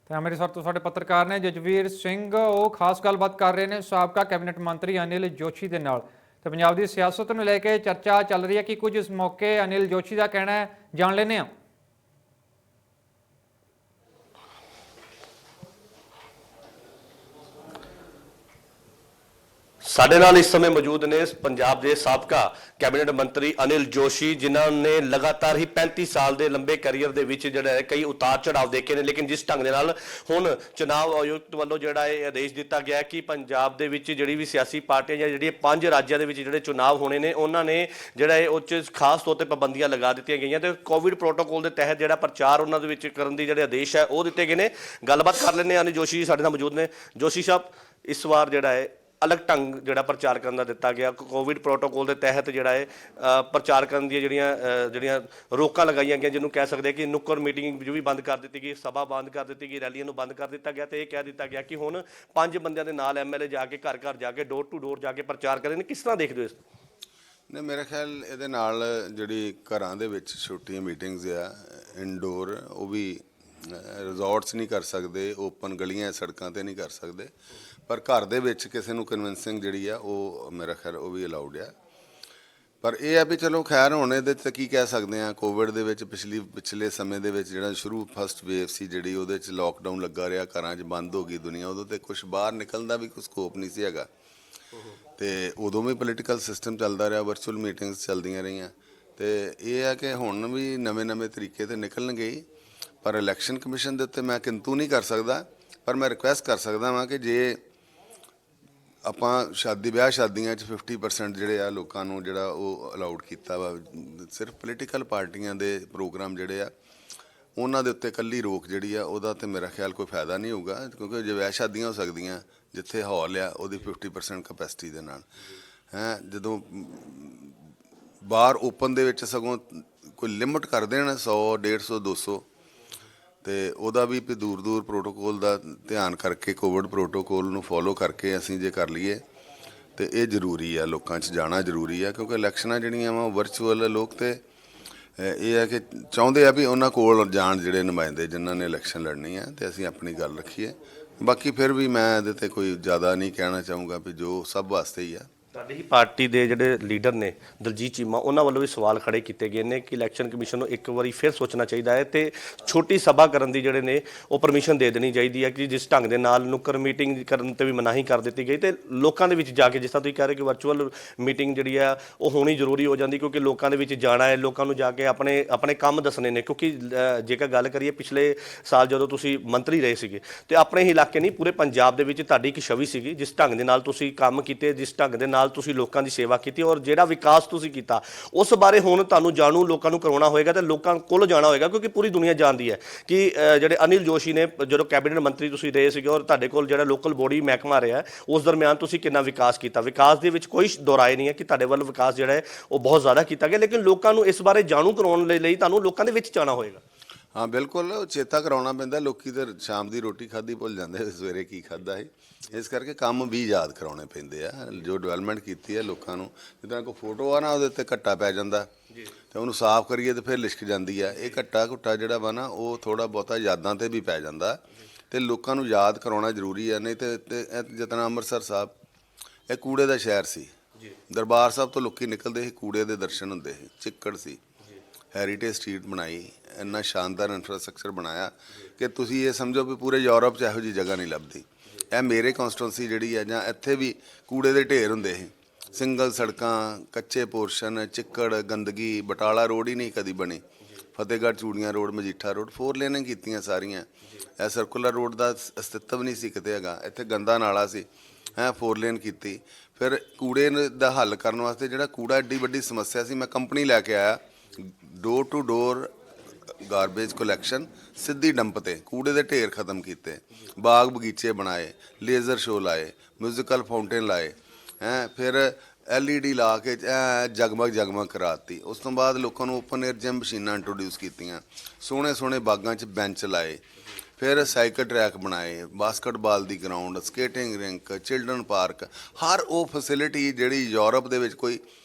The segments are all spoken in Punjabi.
ਤੇ ਅੰਮ੍ਰਿਤਸਰ ਤੋਂ ਸਾਡੇ ਪੱਤਰਕਾਰ ਨੇ ਜਜਵੀਰ ਸਿੰਘ, ਉਹ ਖਾਸ ਗੱਲਬਾਤ ਕਰ ਰਹੇ ਨੇ ਸਾਬਕਾ ਕੈਬਨਿਟ ਮੰਤਰੀ ਅਨਿਲ ਜੋਸ਼ੀ ਦੇ ਨਾਲ। ਤੇ ਪੰਜਾਬ ਦੀ ਸਿਆਸਤ ਨੂੰ ਲੈ ਕੇ ਚਰਚਾ ਚੱਲ ਰਹੀ ਹੈ ਕਿ ਕੁਝ ਇਸ ਮੌਕੇ ਅਨਿਲ ਜੋਸ਼ੀ ਦਾ ਕਹਿਣਾ ਹੈ, ਜਾਣ ਲੈਂਦੇ ਹਾਂ। ਸਾਡੇ ਨਾਲ ਇਸ ਸਮੇਂ ਮੌਜੂਦ ਨੇ ਪੰਜਾਬ ਦੇ ਸਾਬਕਾ ਕੈਬਨਿਟ ਮੰਤਰੀ ਅਨਿਲ ਜੋਸ਼ੀ, ਜਿਨ੍ਹਾਂ ਨੇ ਲਗਾਤਾਰ ਹੀ 35 ਸਾਲ ਦੇ ਲੰਬੇ ਕੈਰੀਅਰ ਦੇ ਵਿੱਚ ਜਿਹੜਾ ਹੈ ਕਈ ਉਤਾਰ ਚੜਾਵ ਦੇਖੇ ਨੇ, ਲੇਕਿਨ ਜਿਸ ਢੰਗ ਦੇ ਨਾਲ ਹੁਣ ਚੁਣਾਵ ਆਯੁਕਤ ਵੱਲੋਂ ਜਿਹੜਾ ਇਹ ਆਦੇਸ਼ ਦਿੱਤਾ ਗਿਆ ਕਿ ਪੰਜਾਬ ਦੇ ਵਿੱਚ ਜਿਹੜੀ ਵੀ ਸਿਆਸੀ ਪਾਰਟੀਆਂ ਜਾਂ ਜਿਹੜੀਆਂ 5 ਰਾਜਾਂ ਦੇ ਵਿੱਚ ਜਿਹੜੇ ਚੁਣਾਵ ਹੋਣੇ ਨੇ, ਉਹਨਾਂ ਨੇ ਜਿਹੜਾ ਇਹ ਉਹ 'ਚ ਖਾਸ ਤੌਰ ਤੇ ਪਾਬੰਦੀਆਂ ਲਗਾ ਦਿੱਤੀਆਂ ਗਈਆਂ ਤੇ ਕੋਵਿਡ ਪ੍ਰੋਟੋਕੋਲ ਦੇ ਤਹਿਤ ਜਿਹੜਾ ਪ੍ਰਚਾਰ ਉਹਨਾਂ ਦੇ ਵਿੱਚ ਕਰਨ ਦੀ ਜਿਹੜੇ ਆਦੇਸ਼ ਹੈ ਉਹ ਦਿੱਤੇ ਗਏ ਨੇ। ਗੱਲਬਾਤ ਕਰ ਲੈਂਦੇ ਹਾਂ। ਅਨਿਲ ਜੋਸ਼ੀ ਸਾਡੇ ਨਾਲ ਮੌਜੂਦ ਨੇ। ਜੋਸ਼ੀ ਸਾਹਿਬ, ਇਸ ਵਾਰ ਜਿਹੜਾ ਹੈ अलग ढंग ਜਿਹੜਾ ਪ੍ਰਚਾਰ ਕਰਨ ਦਾ ਦਿੱਤਾ ਗਿਆ, ਕੋਵਿਡ ਪ੍ਰੋਟੋਕੋਲ ਦੇ ਤਹਿਤ ਜਿਹੜਾ ਹੈ ਪ੍ਰਚਾਰ ਕਰਨ ਦੀਆਂ ਜਿਹੜੀਆਂ ਰੋਕਾਂ ਲਗਾਈਆਂ ਗਈਆਂ, ਜਿਹਨੂੰ ਕਹਿ ਸਕਦੇ ਕਿ ਨੁੱਕੜ ਮੀਟਿੰਗ ਜੋ ਵੀ ਬੰਦ ਕਰ ਦਿੱਤੀ ਗਈ, ਸਭਾ ਬੰਦ ਕਰ ਦਿੱਤੀ ਗਈ, ਰੈਲੀਆਂ ਨੂੰ ਬੰਦ ਕਰ ਦਿੱਤਾ ਗਿਆ ਤੇ ਇਹ ਕਹਿ ਦਿੱਤਾ ਗਿਆ ਕਿ ਹੁਣ 5 ਬੰਦਿਆਂ ਦੇ ਨਾਲ ਐਮਐਲਏ ਜਾ ਕੇ ਘਰ ਘਰ ਜਾ ਕੇ ਡੋਰ ਟੂ ਡੋਰ ਜਾ ਕੇ ਪ੍ਰਚਾਰ ਕਰੇ ਨੇ। ਕਿਸ ਤਰ੍ਹਾਂ ਦੇਖਦੇ ਹੋ ਇਸ ਨੇ? ਮੇਰਾ ਖਿਆਲ ਇਹਦੇ ਨਾਲ ਜਿਹੜੀ ਘਰਾਂ ਦੇ ਵਿੱਚ ਛੋਟੀਆਂ ਮੀਟਿੰਗਸ ਆ ਇਨਡੋਰ, ਉਹ ਵੀ ਰਿਜ਼ੋਰਟਸ ਨਹੀਂ ਕਰ ਸਕਦੇ, ਓਪਨ ਗਲੀਆਂ ਸੜਕਾਂ ਤੇ ਨਹੀਂ ਕਰ ਸਕਦੇ, ਪਰ ਘਰ ਦੇ ਵਿੱਚ ਕਿਸੇ ਨੂੰ ਕਨਵਿੰਸਿੰਗ ਜਿਹੜੀ ਆ ਉਹ ਮੇਰਾ ਖਿਆਲ ਉਹ ਵੀ ਅਲਾਉਡ ਆ। ਪਰ ਇਹ ਆ ਵੀ ਚਲੋ ਖੈਰ ਹੁਣ ਇਹਦੇ 'ਚ ਕੀ ਕਹਿ ਸਕਦੇ ਆ, ਕੋਵਿਡ ਦੇ ਵਿੱਚ ਪਿਛਲੇ ਸਮੇਂ ਦੇ ਵਿੱਚ ਜਿਹੜਾ ਸ਼ੁਰੂ ਫਸਟ ਵੇਵ ਸੀ ਜਿਹੜੀ, ਉਹਦੇ 'ਚ ਲੋਕਡਾਊਨ ਲੱਗਾ ਰਿਹਾ, ਘਰਾਂ 'ਚ ਬੰਦ ਹੋ ਗਈ ਦੁਨੀਆ, ਉਦੋਂ ਤੇ ਕੁਛ ਬਾਹਰ ਨਿਕਲਣ ਦਾ ਵੀ ਕੋਈ ਸਕੋਪ ਨਹੀਂ ਸੀ ਹੈਗਾ ਤੇ ਉਦੋਂ ਵੀ ਪੋਲੀਟੀਕਲ ਸਿਸਟਮ ਚੱਲਦਾ ਰਿਹਾ, ਵਰਚੁਅਲ ਮੀਟਿੰਗਸ ਚੱਲਦੀਆਂ ਰਹੀਆਂ ਤੇ ਇਹ ਆ ਕਿ ਹੁਣ ਵੀ ਨਵੇਂ ਤਰੀਕੇ ਤੇ ਨਿਕਲਣਗੇ। ਪਰ ਇਲੈਕਸ਼ਨ ਕਮਿਸ਼ਨ ਦੇ ਉੱਤੇ ਮੈਂ ਕਿੰਤੂ ਨਹੀਂ ਕਰ ਸਕਦਾ, ਪਰ ਮੈਂ ਰਿਕੁਐਸਟ ਕਰ ਸਕਦਾ ਹਾਂ ਕਿ ਜੇ ਆਪਾਂ ਵਿਆਹ ਸ਼ਾਦੀਆਂ 'ਚ 50% ਜਿਹੜੇ ਆ ਲੋਕਾਂ ਨੂੰ ਜਿਹੜਾ ਉਹ ਅਲਾਉਡ ਕੀਤਾ ਵਾ, ਸਿਰਫ ਪੋਲੀਟੀਕਲ ਪਾਰਟੀਆਂ ਦੇ ਪ੍ਰੋਗਰਾਮ ਜਿਹੜੇ ਆ ਉਹਨਾਂ ਦੇ ਉੱਤੇ ਇਕੱਲੀ ਰੋਕ ਜਿਹੜੀ ਆ ਉਹਦਾ ਤੇ ਮੇਰਾ ਖਿਆਲ ਕੋਈ ਫਾਇਦਾ ਨਹੀਂ ਹੋਊਗਾ, ਕਿਉਂਕਿ ਜੇ ਵਿਆਹ ਸ਼ਾਦੀਆਂ ਹੋ ਸਕਦੀਆਂ ਜਿੱਥੇ ਹਾਲ ਆ ਉਹਦੀ 50% ਕਪੈਸਿਟੀ ਦੇ ਨਾਲ ਹੈ, ਜਦੋਂ ਬਾਹਰ ਓਪਨ ਦੇ ਵਿੱਚ ਸਗੋਂ ਕੋਈ ਲਿਮਟ ਕਰ ਦੇਣ 100, 150, 200 ਤੇ ਉਹਦਾ ਵੀ ਦੂਰ ਪ੍ਰੋਟੋਕੋਲ ਦਾ ਧਿਆਨ ਕਰਕੇ, ਕੋਵਿਡ ਪ੍ਰੋਟੋਕੋਲ ਨੂੰ ਫੋਲੋ ਕਰਕੇ ਅਸੀਂ ਜੇ ਕਰ ਲਈਏ ਤੇ ਇਹ ਜ਼ਰੂਰੀ ਆ, ਲੋਕਾਂ 'ਚ ਜਾਣਾ ਜ਼ਰੂਰੀ ਆ, ਕਿਉਂਕਿ ਇਲੈਕਸ਼ਨਾਂ ਜਿਹੜੀਆਂ ਵਾ ਵਰਚੁਅਲ ਲੋਕ ਤੇ ਇਹ ਹੈ ਕਿ ਚਾਹੁੰਦੇ ਆ ਵੀ ਉਹਨਾਂ ਕੋਲ ਜਾਣ ਜਿਹੜੇ ਨੁਮਾਇੰਦੇ ਜਿਨ੍ਹਾਂ ਨੇ ਇਲੈਕਸ਼ਨ ਲੜਨੀ ਆ, ਤੇ ਅਸੀਂ ਆਪਣੀ ਗੱਲ ਰੱਖੀਏ। ਬਾਕੀ ਫਿਰ ਵੀ ਮੈਂ ਇਹਦੇ ਤੇ ਕੋਈ ਜ਼ਿਆਦਾ ਨਹੀਂ ਕਹਿਣਾ ਚਾਹੂੰਗਾ ਵੀ ਜੋ ਸਭ ਵਾਸਤੇ ਹੀ ਆ। ਤੁਹਾਡੀ ਹੀ ਪਾਰਟੀ ਦੇ ਜਿਹੜੇ ਲੀਡਰ ਨੇ ਦਲਜੀਤ ਚੀਮਾ, ਉਹਨਾਂ ਵੱਲੋਂ ਵੀ ਸਵਾਲ ਖੜੇ ਕੀਤੇ ਗਏ ਨੇ ਕਿ ਇਲੈਕਸ਼ਨ ਕਮਿਸ਼ਨ ਨੂੰ ਇੱਕ ਵਾਰੀ ਫਿਰ ਸੋਚਣਾ ਚਾਹੀਦਾ ਹੈ ਤੇ ਛੋਟੀ ਸਭਾ ਕਰਨ ਦੀ ਜਿਹੜੇ ਨੇ ਉਹ ਪਰਮਿਸ਼ਨ ਦੇ ਦੇਣੀ ਚਾਹੀਦੀ ਹੈ ਕਿ ਜਿਸ ਢੰਗ ਦੇ ਨਾਲ ਨੁੱਕਰ ਮੀਟਿੰਗ ਕਰਨ ਤੇ ਵੀ ਮਨਾਹੀ ਕਰ ਦਿੱਤੀ ਗਈ ਤੇ ਲੋਕਾਂ ਦੇ ਵਿੱਚ ਜਾ ਕੇ, ਜਿਸ ਤਰ੍ਹਾਂ ਤੁਸੀਂ ਕਹਿ ਰਹੇ ਕਿ ਵਰਚੁਅਲ ਮੀਟਿੰਗ ਜਿਹੜੀ ਆ ਉਹ ਹੋਣੀ ਜ਼ਰੂਰੀ ਹੋ ਜਾਂਦੀ, ਕਿਉਂਕਿ ਲੋਕਾਂ ਦੇ ਵਿੱਚ ਜਾਣਾ ਹੈ, ਲੋਕਾਂ ਨੂੰ ਜਾ ਕੇ ਆਪਣੇ ਕੰਮ ਦੱਸਣੇ ਨੇ। ਕਿਉਂਕਿ ਜੇਕਰ ਗੱਲ ਕਰੀਏ ਪਿਛਲੇ ਸਾਲ ਜਦੋਂ ਤੁਸੀਂ ਮੰਤਰੀ ਰਹੇ ਸੀਗੇ ਤੇ ਆਪਣੇ ਹੀ ਇਲਾਕੇ ਨਹੀਂ ਪੂਰੇ ਪੰਜਾਬ ਦੇ ਵਿੱਚ ਤੁਹਾਡੀ ਇੱਕ ਛਵੀ ਸੀਗੀ, ਜਿਸ ਢੰਗ ਦੇ ਨਾਲ ਤੁਸੀਂ ਕੰਮ ਕੀਤੇ, ਜਿਸ ਢੰਗ ਦੇ ਨਾਲ ਤੁਸੀਂ ਲੋਕਾਂ ਦੀ ਸੇਵਾ ਕੀਤੀ ਔਰ ਜਿਹੜਾ ਵਿਕਾਸ ਤੁਸੀਂ ਕੀਤਾ ਉਸ ਬਾਰੇ ਹੁਣ ਤੁਹਾਨੂੰ ਜਾਣੂ ਲੋਕਾਂ ਨੂੰ ਕਰਵਾਉਣਾ ਹੋਏਗਾ ਤੇ ਲੋਕਾਂ ਕੋਲ ਜਾਣਾ ਹੋਏਗਾ, ਕਿਉਂਕਿ ਪੂਰੀ ਦੁਨੀਆ ਜਾਣਦੀ ਹੈ ਕਿ ਜਿਹੜੇ ਅਨਿਲ ਜੋਸ਼ੀ ਨੇ ਜਦੋਂ ਕੈਬਨਿਟ ਮੰਤਰੀ ਤੁਸੀਂ ਰਹੇ ਸੀਗੇ ਔਰ ਤੁਹਾਡੇ ਕੋਲ ਜਿਹੜਾ ਲੋਕਲ ਬੋਡੀ ਮਹਿਕਮਾ ਰਿਹਾ ਉਸ ਦਰਮਿਆਨ ਤੁਸੀਂ ਕਿੰਨਾ ਵਿਕਾਸ ਕੀਤਾ। ਵਿਕਾਸ ਦੇ ਵਿੱਚ ਕੋਈ ਦੋਰਾਏ ਨਹੀਂ ਹੈ ਕਿ ਤੁਹਾਡੇ ਵੱਲ ਵਿਕਾਸ ਜਿਹੜਾ ਹੈ ਉਹ ਬਹੁਤ ਜ਼ਿਆਦਾ ਕੀਤਾ ਗਿਆ, ਲੇਕਿਨ ਲੋਕਾਂ ਨੂੰ ਇਸ ਬਾਰੇ ਜਾਣੂ ਕਰਵਾਉਣ ਲਈ ਤੁਹਾਨੂੰ ਲੋਕਾਂ ਦੇ ਵਿੱਚ ਜਾਣਾ ਹੋਏਗਾ। ਹਾਂ ਬਿਲਕੁਲ, ਚੇਤਾ ਕਰਾਉਣਾ ਪੈਂਦਾ। ਲੋਕੀ ਤਾਂ ਸ਼ਾਮ ਦੀ ਰੋਟੀ ਖਾਧੀ ਭੁੱਲ ਜਾਂਦੇ, ਸਵੇਰੇ ਕੀ ਖਾਧਾ ਹੈ, ਇਸ ਕਰਕੇ ਕੰਮ ਵੀ ਯਾਦ ਕਰਾਉਣੇ ਪੈਂਦੇ ਆ। ਜੋ ਡਿਵੈਲਪਮੈਂਟ ਕੀਤੀ ਹੈ ਲੋਕਾਂ ਨੂੰ, ਜਿੱਦਾਂ ਕੋਈ ਫੋਟੋ ਆ ਨਾ ਉਹਦੇ ਉੱਤੇ ਘੱਟਾ ਪੈ ਜਾਂਦਾ ਤੇ ਉਹਨੂੰ ਸਾਫ਼ ਕਰੀਏ ਤੇ ਫਿਰ ਲਿਸ਼ਕ ਜਾਂਦੀ ਆ। ਇਹ ਘੱਟਾ ਜਿਹੜਾ ਵਾ ਨਾ ਉਹ ਥੋੜ੍ਹਾ ਬਹੁਤਾ ਯਾਦਾਂ 'ਤੇ ਵੀ ਪੈ ਜਾਂਦਾ ਤੇ ਲੋਕਾਂ ਨੂੰ ਯਾਦ ਕਰਾਉਣਾ ਜ਼ਰੂਰੀ ਹੈ। ਨਹੀਂ ਤੇ ਜਿਤਨਾ ਅੰਮ੍ਰਿਤਸਰ ਸਾਹਿਬ ਇਹ ਕੂੜੇ ਦਾ ਸ਼ਹਿਰ ਸੀ, ਦਰਬਾਰ ਸਾਹਿਬ ਤੋਂ ਲੋਕੀ ਨਿਕਲਦੇ ਸੀ, ਕੂੜੇ ਦੇ ਦਰਸ਼ਨ ਹੁੰਦੇ ਸੀ, ਚਿੱਕੜ ਸੀ। ਹੈਰੀਟੇਜ ਸਟਰੀਟ ਬਣਾਈ, ਇੰਨਾ ਸ਼ਾਨਦਾਰ ਇਨਫਰਾਸਟਰਕਚਰ ਬਣਾਇਆ ਕਿ ਤੁਸੀਂ ਇਹ ਸਮਝੋ ਵੀ ਪੂਰੇ ਯੂਰਪ 'ਚ ਇਹੋ ਜਿਹੀ ਜਗ੍ਹਾ ਨਹੀਂ ਲੱਭਦੀ। ਇਹ ਮੇਰੇ ਕੌਂਸਟੀਟੂਐਂਸੀ ਜਿਹੜੀ ਹੈ ਜਾਂ ਇੱਥੇ ਵੀ ਕੂੜੇ ਦੇ ਢੇਰ ਹੁੰਦੇ ਸੀ, ਸਿੰਗਲ ਸੜਕਾਂ, ਕੱਚੇ ਪੋਰਸ਼ਨ, ਚਿੱਕੜ, ਗੰਦਗੀ। ਬਟਾਲਾ ਰੋਡ ਹੀ ਨਹੀਂ ਕਦੀ ਬਣੀ, ਫਤਿਹਗੜ੍ਹ ਚੂੜੀਆਂ ਰੋਡ, ਮਜੀਠਾ ਰੋਡ 4 ਲੇਨਾਂ ਕੀਤੀਆਂ ਸਾਰੀਆਂ। ਇਹ ਸਰਕੂਲਰ ਰੋਡ ਦਾ ਅਸਤਿਤਵ ਨਹੀਂ ਸੀ ਕਿਤੇ ਹੈਗਾ, ਇੱਥੇ ਗੰਦਾ ਨਾਲਾ ਸੀ, 4 ਲੇਨ ਕੀਤੀ। ਫਿਰ ਕੂੜੇ ਦਾ ਹੱਲ ਕਰਨ ਵਾਸਤੇ ਜਿਹੜਾ ਕੂੜਾ ਐਡੀ ਵੱਡੀ ਸਮੱਸਿਆ ਸੀ, ਮੈਂ ਕੰਪਨੀ ਲੈ ਕੇ ਆਇਆ, door to door garbage collection, ਸਿੱਧੀ ਡੰਪ 'ਤੇ ਕੂੜੇ ਦੇ ਢੇਰ ਖ਼ਤਮ ਕੀਤੇ, ਬਾਗ ਬਗੀਚੇ ਬਣਾਏ, ਲੇਜ਼ਰ ਸ਼ੋਅ ਲਾਏ, ਮਿਊਜ਼ੀਕਲ ਫਾਊਂਟੇਨ ਲਾਏ, ਫਿਰ LED ਲਾ ਕੇ ਜਗਮਗ ਕਰਾਤੀ। ਉਸ ਤੋਂ ਬਾਅਦ ਲੋਕਾਂ ਨੂੰ ਓਪਨ ਏਅਰ ਜਿਮ ਮਸ਼ੀਨਾਂ ਇੰਟਰੋਡਿਊਸ ਕੀਤੀਆਂ, ਸੋਹਣੇ ਬਾਗਾਂ 'ਚ ਬੈਂਚ ਲਾਏ, ਫਿਰ ਸਾਈਕਲ ਟਰੈਕ ਬਣਾਏ, ਬਾਸਕਟਬਾਲ ਦੀ ground, skating rink, children park. ਹਰ ਉਹ ਫੈਸਿਲਿਟੀ ਜਿਹੜੀ ਯੂਰਪ ਦੇ ਵਿੱਚ ਕੋਈ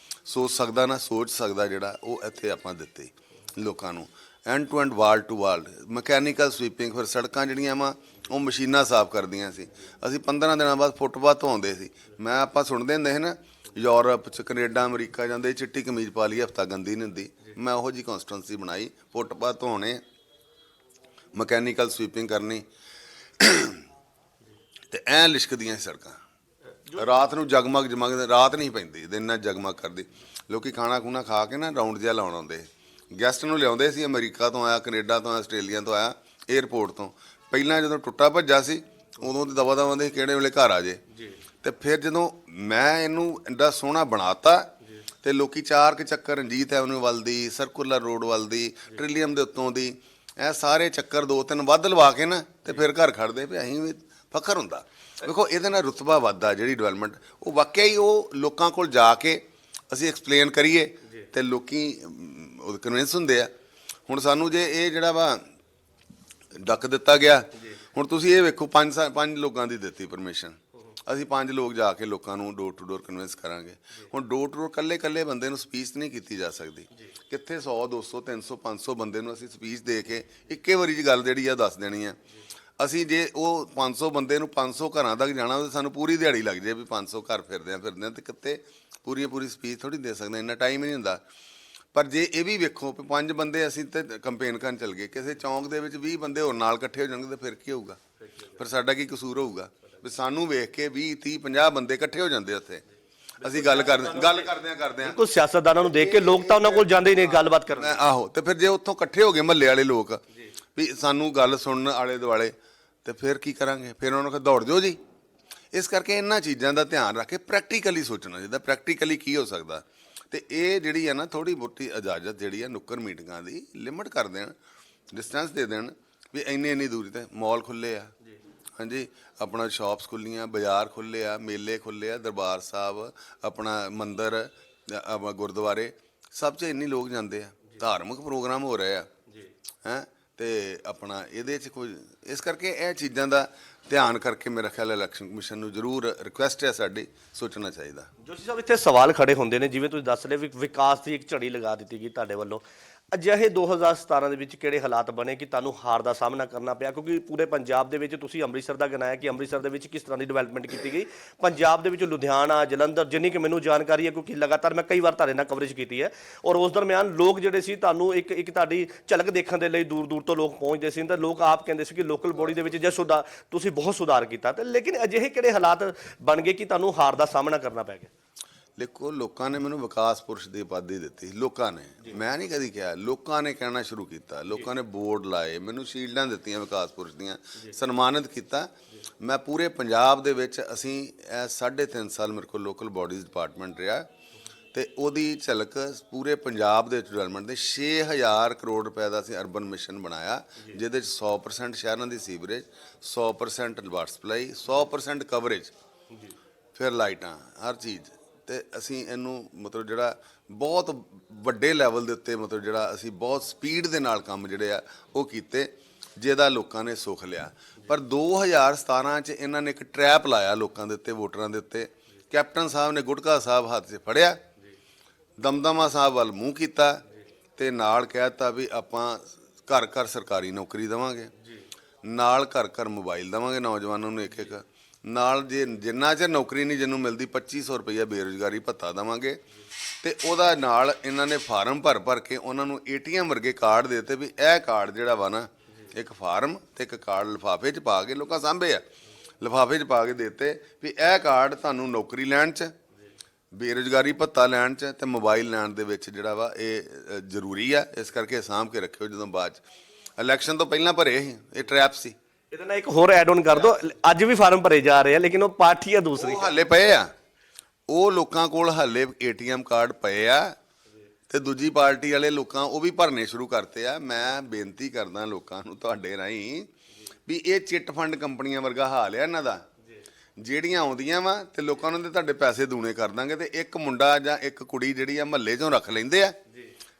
ਸੋਚ ਸਕਦਾ ਜਿਹੜਾ ਉਹ ਇੱਥੇ ਆਪਾਂ ਦਿੱਤੀ ਲੋਕਾਂ ਨੂੰ। End to end wall to wall mechanical sweeping. ਫਿਰ ਸੜਕਾਂ ਜਿਹੜੀਆਂ ਵਾ ਉਹ ਮਸ਼ੀਨਾਂ ਸਾਫ਼ ਕਰਦੀਆਂ ਸੀ। ਅਸੀਂ 15 ਦਿਨਾਂ ਬਾਅਦ ਫੁੱਟਪਾਥ ਧੋਂਦੇ ਸੀ। ਆਪਾਂ ਸੁਣਦੇ ਹੁੰਦੇ ਸੀ ਨਾ, ਯੂਰਪ 'ਚ ਕੈਨੇਡਾ ਅਮਰੀਕਾ ਜਾਂਦੇ ਚਿੱਟੀ ਕਮੀਜ਼ ਪਾ ਲਈ, ਹਫ਼ਤਾ ਗੰਦੀ ਨਹੀਂ ਹੁੰਦੀ। ਮੈਂ ਉਹੋ ਜਿਹੀ ਕੌਂਸਟੈਂਸੀ ਬਣਾਈ, ਫੁੱਟਪਾਥ ਧੋਣੇ, ਮਕੈਨੀਕਲ ਸਵੀਪਿੰਗ ਕਰਨੀ, ਤੇ ਐਂ ਲਿਸ਼ਕਦੀਆਂ ਸੀ ਸੜਕਾਂ। ਰਾਤ ਨੂੰ ਜਗਮਗ ਜਮਗ, ਰਾਤ ਨਹੀਂ ਪੈਂਦੀ, ਦਿਨ ਨਾਲ ਜਗਮਗ ਕਰਦੀ। ਲੋਕੀ ਖਾਣਾ ਖੂਣਾ ਖਾ ਕੇ ਨਾ ਰਾਊਂਡ ਜਿਹਾ ਲਾਉਣ ਆਉਂਦੇ। ਗੈਸਟ ਨੂੰ ਲਿਆਉਂਦੇ ਸੀ, ਅਮਰੀਕਾ ਤੋਂ ਆਇਆ, ਕੈਨੇਡਾ ਤੋਂ ਆਇਆ, ਆਸਟ੍ਰੇਲੀਆ ਤੋਂ ਆਇਆ, ਏਅਰਪੋਰਟ ਤੋਂ। ਪਹਿਲਾਂ ਜਦੋਂ ਟੁੱਟਾ ਭੱਜਾ ਸੀ ਉਦੋਂ ਤੇ ਦਵਾ ਦਵਾ ਦੇ ਕਿਹੜੇ ਵੇਲੇ ਘਰ ਆ ਜੇ। ਤੇ ਫਿਰ ਜਦੋਂ ਮੈਂ ਇਹਨੂੰ ਐਡਾ ਸੋਹਣਾ ਬਣਾਤਾ, ਤੇ ਲੋਕੀ 4 ਚੱਕਰ ਰਣਜੀਤ ਐਵਨਿਊ ਵੱਲ ਦੀ, ਸਰਕੂਲਰ ਰੋਡ ਵੱਲ ਦੀ, ਟ੍ਰਿਲੀਅਮ ਦੇ ਉੱਤੋਂ ਦੀ, ਇਹ ਸਾਰੇ ਚੱਕਰ 2-3 ਵੱਧ ਲਵਾ ਕੇ ਨਾ ਤੇ ਫਿਰ ਘਰ ਖੜਦੇ ਵੀ ਅਸੀਂ ਵੀ ਫਖਰ ਹੁੰਦਾ। ਵੇਖੋ ਇਹਦੇ ਨਾਲ ਰੁਤਬਾ ਵੱਧਦਾ, ਜਿਹੜੀ ਡਿਵੈਲਪਮੈਂਟ ਉਹ ਵਾਕਿਆ ਹੀ ਉਹ ਲੋਕਾਂ ਕੋਲ ਜਾ ਕੇ ਅਸੀਂ ਐਕਸਪਲੇਨ ਕਰੀਏ ਤੇ ਲੋਕੀ ਉਹ ਕਨਵਿੰਸ ਹੁੰਦੇ ਆ। ਹੁਣ ਸਾਨੂੰ ਜੇ ਇਹ ਜਿਹੜਾ ਵਾ ਡੱਕ ਦਿੱਤਾ ਗਿਆ, ਹੁਣ ਤੁਸੀਂ ਇਹ ਵੇਖੋ 5 ਲੋਕਾਂ ਦੀ ਦਿੱਤੀ ਪਰਮਿਸ਼ਨ, ਅਸੀਂ 5 ਲੋਕ ਜਾ ਕੇ ਲੋਕਾਂ ਨੂੰ ਡੋਰ ਟੂ ਡੋਰ ਕਨਵਿੰਸ ਕਰਾਂਗੇ। ਹੁਣ ਡੋਰ ਟੂ ਡੋਰ ਇਕੱਲੇ ਬੰਦੇ ਨੂੰ ਸਪੀਚ ਨਹੀਂ ਕੀਤੀ ਜਾ ਸਕਦੀ। ਕਿੱਥੇ 100 200 300 500 ਬੰਦੇ ਨੂੰ ਅਸੀਂ ਸਪੀਚ ਦੇ ਕੇ ਇੱਕੇ ਵਾਰੀ 'ਚ ਗੱਲ ਜਿਹੜੀ ਆ ਦੱਸ ਦੇਣੀ ਆ। ਅਸੀਂ ਜੇ ਉਹ 500 ਬੰਦੇ ਨੂੰ 500 ਘਰਾਂ ਤੱਕ ਜਾਣਾ ਤਾਂ ਸਾਨੂੰ ਪੂਰੀ ਦਿਹਾੜੀ ਲੱਗ ਜਾਏ ਵੀ 500 ਘਰ ਫਿਰਦੇ ਆ ਤੇ ਕਿਤੇ ਪੂਰੀ ਸਪੀਚ ਥੋੜ੍ਹੀ ਦੇ ਸਕਦੇ, ਇੰਨਾ ਟਾਈਮ ਹੀ ਨਹੀਂ ਹੁੰਦਾ। ਪਰ ਜੇ ਇਹ ਵੀ ਵੇਖੋ ਵੀ 5 ਬੰਦੇ ਅਸੀਂ ਤੇ ਕੰਪੇਨ ਕਰਨ ਚੱਲ ਗਏ, ਕਿਸੇ ਚੌਂਕ ਦੇ ਵਿੱਚ 20 ਬੰਦੇ ਹੋਰ ਨਾਲ ਇਕੱਠੇ ਹੋ ਜਾਣਗੇ ਤਾਂ ਫਿਰ ਕੀ ਹੋਊਗਾ? ਫਿਰ ਸਾਡਾ ਕੀ ਕਸੂਰ ਹੋਊਗਾ? ਵੀ ਸਾਨੂੰ ਵੇਖ ਕੇ 20 30 50 ਬੰਦੇ ਇਕੱਠੇ ਹੋ ਜਾਂਦੇ ਉੱਥੇ, ਅਸੀਂ ਗੱਲ ਕਰਦੇ ਆ। ਕੁਝ ਸਿਆਸਤਦਾਨਾਂ ਨੂੰ ਦੇਖ ਕੇ ਲੋਕ ਤਾਂ ਉਹਨਾਂ ਕੋਲ ਜਾਂਦੇ ਹੀ ਨੇ ਗੱਲਬਾਤ ਕਰਨ। ਆਹੋ, ਤੇ ਫਿਰ ਜੇ ਉੱਥੋਂ ਇਕੱਠੇ ਹੋ ਗਏ ਮਹੱਲੇ ਵਾਲੇ ਲੋਕ ਵੀ ਸਾਨੂੰ ਗੱਲ ਸੁਣਨ ਆਲੇ ਦੁਆਲੇ, ਤੇ ਫਿਰ ਕੀ ਕਰਾਂਗੇ? ਫਿਰ ਉਹਨਾਂ ਨੂੰ ਦੌੜ ਜਾਓ ਜੀ। ਇਸ ਕਰਕੇ ਇਹਨਾਂ ਚੀਜ਼ਾਂ ਦਾ ਧਿਆਨ ਰੱਖ ਕੇ ਪ੍ਰੈਕਟੀਕਲੀ ਸੋਚਣਾ ਚਾਹੀਦਾ, ਪ੍ਰੈਕਟੀਕਲੀ ਕੀ ਹੋ ਸਕਦਾ। ਤੇ ਇਹ ਜਿਹੜੀ ਆ ਨਾ ਥੋੜ੍ਹੀ ਬਹੁਤੀ ਇਜਾਜ਼ਤ ਜਿਹੜੀ ਆ ਨੁੱਕਰ ਮੀਟਿੰਗਾਂ ਦੀ ਲਿਮਟ ਕਰ ਦੇਣ, ਡਿਸਟੈਂਸ ਦੇ ਦੇਣ ਵੀ ਇੰਨੀ ਦੂਰੀ ਤੇ ਮਾਲ ਖੁੱਲ੍ਹੇ ਆ, ਹਾਂਜੀ, ਆਪਣਾ ਸ਼ਾਪਸ ਖੁੱਲ੍ਹੀਆਂ, ਬਾਜ਼ਾਰ ਖੁੱਲ੍ਹੇ ਆ, ਮੇਲੇ ਖੁੱਲ੍ਹੇ ਆ, ਦਰਬਾਰ ਸਾਹਿਬ, ਆਪਣਾ ਮੰਦਿਰ, ਗੁਰਦੁਆਰੇ, ਸਭ 'ਚ ਇੰਨੀ ਲੋਕ ਜਾਂਦੇ ਆ, ਧਾਰਮਿਕ ਪ੍ਰੋਗਰਾਮ ਹੋ ਰਹੇ ਆ ਹੈਂ। ਤੇ ਆਪਣਾ ਇਹਦੇ 'ਚ ਕੋਈ, ਇਸ ਕਰਕੇ ਇਹ ਚੀਜ਼ਾਂ ਦਾ ਧਿਆਨ ਕਰਕੇ ਮੇਰਾ ਖਿਆਲ ਇਲੈਕਸ਼ਨ ਕਮਿਸ਼ਨ ਨੂੰ ਜ਼ਰੂਰ ਰਿਕੁਐਸਟ ਹੈ ਸਾਡੀ, ਸੋਚਣਾ ਚਾਹੀਦਾ। ਜੋਸ਼ੀ ਸਾਹਿਬ, ਇੱਥੇ ਸਵਾਲ ਖੜੇ ਹੁੰਦੇ ਨੇ, ਜਿਵੇਂ ਤੁਸੀਂ ਦੱਸ ਰਹੇ ਵੀ ਵਿਕਾਸ ਦੀ ਇੱਕ ਝੜੀ ਲਗਾ ਦਿੱਤੀ ਗਈ ਤੁਹਾਡੇ ਵੱਲੋਂ। ਅਜਿਹੇ 2017 ਦੇ ਵਿੱਚ ਕਿਹੜੇ ਹਾਲਾਤ ਬਣੇ ਕਿ ਤੁਹਾਨੂੰ ਹਾਰ ਦਾ ਸਾਹਮਣਾ ਕਰਨਾ ਪਿਆ? ਕਿਉਂਕਿ ਪੂਰੇ ਪੰਜਾਬ ਦੇ ਵਿੱਚ ਤੁਸੀਂ ਅੰਮ੍ਰਿਤਸਰ ਦਾ ਗਿਣਾਇਆ ਕਿ ਅੰਮ੍ਰਿਤਸਰ ਦੇ ਵਿੱਚ ਕਿਸ ਤਰ੍ਹਾਂ ਦੀ ਡਿਵੈਲਪਮੈਂਟ ਕੀਤੀ ਗਈ। ਪੰਜਾਬ ਦੇ ਵਿੱਚ ਲੁਧਿਆਣਾ, ਜਲੰਧਰ, ਜਿੰਨੀ ਕਿ ਮੈਨੂੰ ਜਾਣਕਾਰੀ ਹੈ, ਕਿਉਂਕਿ ਲਗਾਤਾਰ ਮੈਂ ਕਈ ਵਾਰ ਤੁਹਾਡੇ ਨਾਲ ਕਵਰੇਜ ਕੀਤੀ ਹੈ, ਔਰ ਉਸ ਦਰਮਿਆਨ ਲੋਕ ਜਿਹੜੇ ਸੀ ਤੁਹਾਨੂੰ ਇੱਕ ਤੁਹਾਡੀ ਝਲਕ ਦੇਖਣ ਦੇ ਲਈ ਦੂਰ ਤੋਂ ਲੋਕ ਪਹੁੰਚਦੇ ਸੀ, ਤਾਂ ਲੋਕ ਆਪ ਕਹਿੰਦੇ ਸੀ ਕਿ ਲੋਕਲ ਬੋਡੀ ਦੇ ਵਿੱਚ ਜੇ ਤੁਸੀਂ ਬਹੁਤ ਸੁਧਾਰ ਕੀਤਾ। ਤੇ ਲੇਕਿਨ ਅਜਿਹੇ ਕਿਹੜੇ ਹਾਲਾਤ ਬਣ ਗਏ ਕਿ ਤੁਹਾਨੂੰ ਹਾਰ ਦਾ ਸਾਹਮਣਾ ਕਰਨਾ ਪੈ ਗਿਆ? ਦੇਖੋ, ਲੋਕਾਂ ਨੇ ਮੈਨੂੰ ਵਿਕਾਸ ਪੁਰਸ਼ ਦੀ ਉਪਾਧੀ ਦਿੱਤੀ, ਲੋਕਾਂ ਨੇ, ਮੈਂ ਨਹੀਂ ਕਦੀ ਕਿਹਾ, ਲੋਕਾਂ ਨੇ ਕਹਿਣਾ ਸ਼ੁਰੂ ਕੀਤਾ। ਲੋਕਾਂ ਨੇ ਬੋਰਡ ਲਾਏ, ਮੈਨੂੰ ਸ਼ੀਲਡਾਂ ਦਿੱਤੀਆਂ ਵਿਕਾਸ ਪੁਰਸ਼ ਦੀਆਂ, ਸਨਮਾਨਿਤ ਕੀਤਾ। ਮੈਂ ਪੂਰੇ ਪੰਜਾਬ ਦੇ ਵਿੱਚ, ਅਸੀਂ ਇਹ 3.5 ਸਾਲ ਮੇਰੇ ਕੋਲ ਲੋਕਲ ਬਾਡੀਜ਼ ਡਿਪਾਰਟਮੈਂਟ ਰਿਹਾ, ਤੇ ਉਹਦੀ ਝਲਕ ਪੂਰੇ ਪੰਜਾਬ ਦੇ ਡਿਵੈਲਪਮੈਂਟ ਦੇ 6000 ਕਰੋੜ ਰੁਪਏ ਦਾ ਅਸੀਂ ਅਰਬਨ ਮਿਸ਼ਨ ਬਣਾਇਆ, ਜਿਹਦੇ 'ਚ 100% ਸ਼ਹਿਰਾਂ ਦੀ ਸੀਵਰੇਜ, 100% ਵਾਟਰ ਸਪਲਾਈ, 100% ਕਵਰੇਜ, ਫਿਰ ਲਾਈਟਾਂ, ਹਰ ਚੀਜ਼। ਤੇ ਅਸੀਂ ਇਹਨੂੰ ਮਤਲਬ ਜਿਹੜਾ ਬਹੁਤ ਵੱਡੇ ਲੈਵਲ ਦੇ ਉੱਤੇ, ਮਤਲਬ ਜਿਹੜਾ ਅਸੀਂ ਬਹੁਤ ਸਪੀਡ ਦੇ ਨਾਲ ਕੰਮ ਜਿਹੜੇ ਆ ਉਹ ਕੀਤੇ, ਜਿਹਦਾ ਲੋਕਾਂ ਨੇ ਸੁੱਖ ਲਿਆ। ਪਰ 2017 'ਚ ਇਹਨਾਂ ਨੇ ਇੱਕ ਟਰੈਪ ਲਾਇਆ ਲੋਕਾਂ ਦੇ ਉੱਤੇ, ਵੋਟਰਾਂ ਦੇ ਉੱਤੇ। ਕੈਪਟਨ ਸਾਹਿਬ ਨੇ ਗੁਟਕਾ ਸਾਹਿਬ ਹੱਥ 'ਚ ਫੜਿਆ, ਦਮਦਮਾ ਸਾਹਿਬ ਵੱਲ ਮੂੰਹ ਕੀਤਾ, ਤੇ ਨਾਲ ਕਹਿ ਦਿੱਤਾ ਵੀ ਆਪਾਂ ਘਰ ਘਰ ਸਰਕਾਰੀ ਨੌਕਰੀ ਦੇਵਾਂਗੇ, ਨਾਲ ਘਰ ਘਰ ਮੋਬਾਈਲ ਦੇਵਾਂਗੇ ਨੌਜਵਾਨਾਂ ਨੂੰ ਇੱਕ ਨਾਲ, ਜੇ ਜਿੰਨਾ ਚਿਰ ਨੌਕਰੀ ਨਹੀਂ ਜਿਹਨੂੰ ਮਿਲਦੀ 2500 ਰੁਪਈਆ ਬੇਰੁਜ਼ਗਾਰੀ ਭੱਤਾ ਦੇਵਾਂਗੇ। ਤੇ ਉਹਦਾ ਨਾਲ ਇਹਨਾਂ ਨੇ ਫਾਰਮ ਭਰ ਕੇ ਉਹਨਾਂ ਨੂੰ ATM ਵਰਗੇ ਕਾਰਡ ਦੇ ਦਿੱਤੇ ਵੀ ਇਹ ਕਾਰਡ ਜਿਹੜਾ ਵਾ ਨਾ, ਇੱਕ ਫਾਰਮ ਤੇ ਇੱਕ ਕਾਰਡ ਲਿਫਾਫੇ 'ਚ ਪਾ ਕੇ, ਲੋਕਾਂ ਸਾਂਭੇ ਆ, ਲਿਫਾਫੇ 'ਚ ਪਾ ਕੇ ਦੇ ਦਿੱਤੇ ਵੀ ਇਹ ਕਾਰਡ ਤੁਹਾਨੂੰ ਨੌਕਰੀ ਲੈਣ 'ਚ, ਬੇਰੁਜ਼ਗਾਰੀ ਭੱਤਾ ਲੈਣ 'ਚ ਤੇ ਮੋਬਾਈਲ ਲੈਣ ਦੇ ਵਿੱਚ ਜਿਹੜਾ ਵਾ ਇਹ ਜ਼ਰੂਰੀ ਆ, ਇਸ ਕਰਕੇ ਸਾਂਭ ਕੇ ਰੱਖਿਓ। ਜਦੋਂ ਬਾਅਦ 'ਚ ਇਲੈਕਸ਼ਨ ਤੋਂ ਪਹਿਲਾਂ ਭਰੇ ਸੀ, ਇਹ ਟਰੈਪ ਸੀ। ਇਹਦੇ ਨਾਲ ਇੱਕ ਹੋਰ ਐਡ ਆਨ ਕਰ ਦਿਓ, ਅੱਜ ਵੀ ਫਾਰਮ ਭਰੇ ਜਾ ਰਹੇ ਆ, ਲੇਕਿਨ ਉਹ ਪਾਰਟੀ ਆ ਦੂਸਰੀ, ਉਹ ਹਾਲੇ ਪਏ ਆ, ਉਹ ਲੋਕਾਂ ਕੋਲ ਹਾਲੇ ATM ਕਾਰਡ ਪਏ ਆ, ਤੇ ਦੂਜੀ ਪਾਰਟੀ ਵਾਲੇ ਲੋਕਾਂ ਉਹ ਵੀ ਭਰਨੇ ਸ਼ੁਰੂ ਕਰਤੇ ਆ। ਮੈਂ ਬੇਨਤੀ ਕਰਦਾ ਲੋਕਾਂ ਨੂੰ ਤੁਹਾਡੇ ਰਾਹੀਂ ਵੀ ਇਹ ਚਿੱਟ ਫੰਡ ਕੰਪਨੀਆਂ ਵਰਗਾ ਹਾਲ ਆ ਇਹਨਾਂ ਦਾ, ਜਿਹੜੀਆਂ ਆਉਂਦੀਆਂ ਵਾ ਤੇ ਲੋਕਾਂ ਨੂੰ ਤੁਹਾਡੇ ਪੈਸੇ ਦੂਣੇ ਕਰ ਦਾਂਗੇ, ਤੇ ਇੱਕ ਮੁੰਡਾ ਜਾਂ ਇੱਕ ਕੁੜੀ ਜਿਹੜੀ ਆ ਮਹੱਲੇ 'ਚੋਂ ਰੱਖ ਲੈਂਦੇ ਆ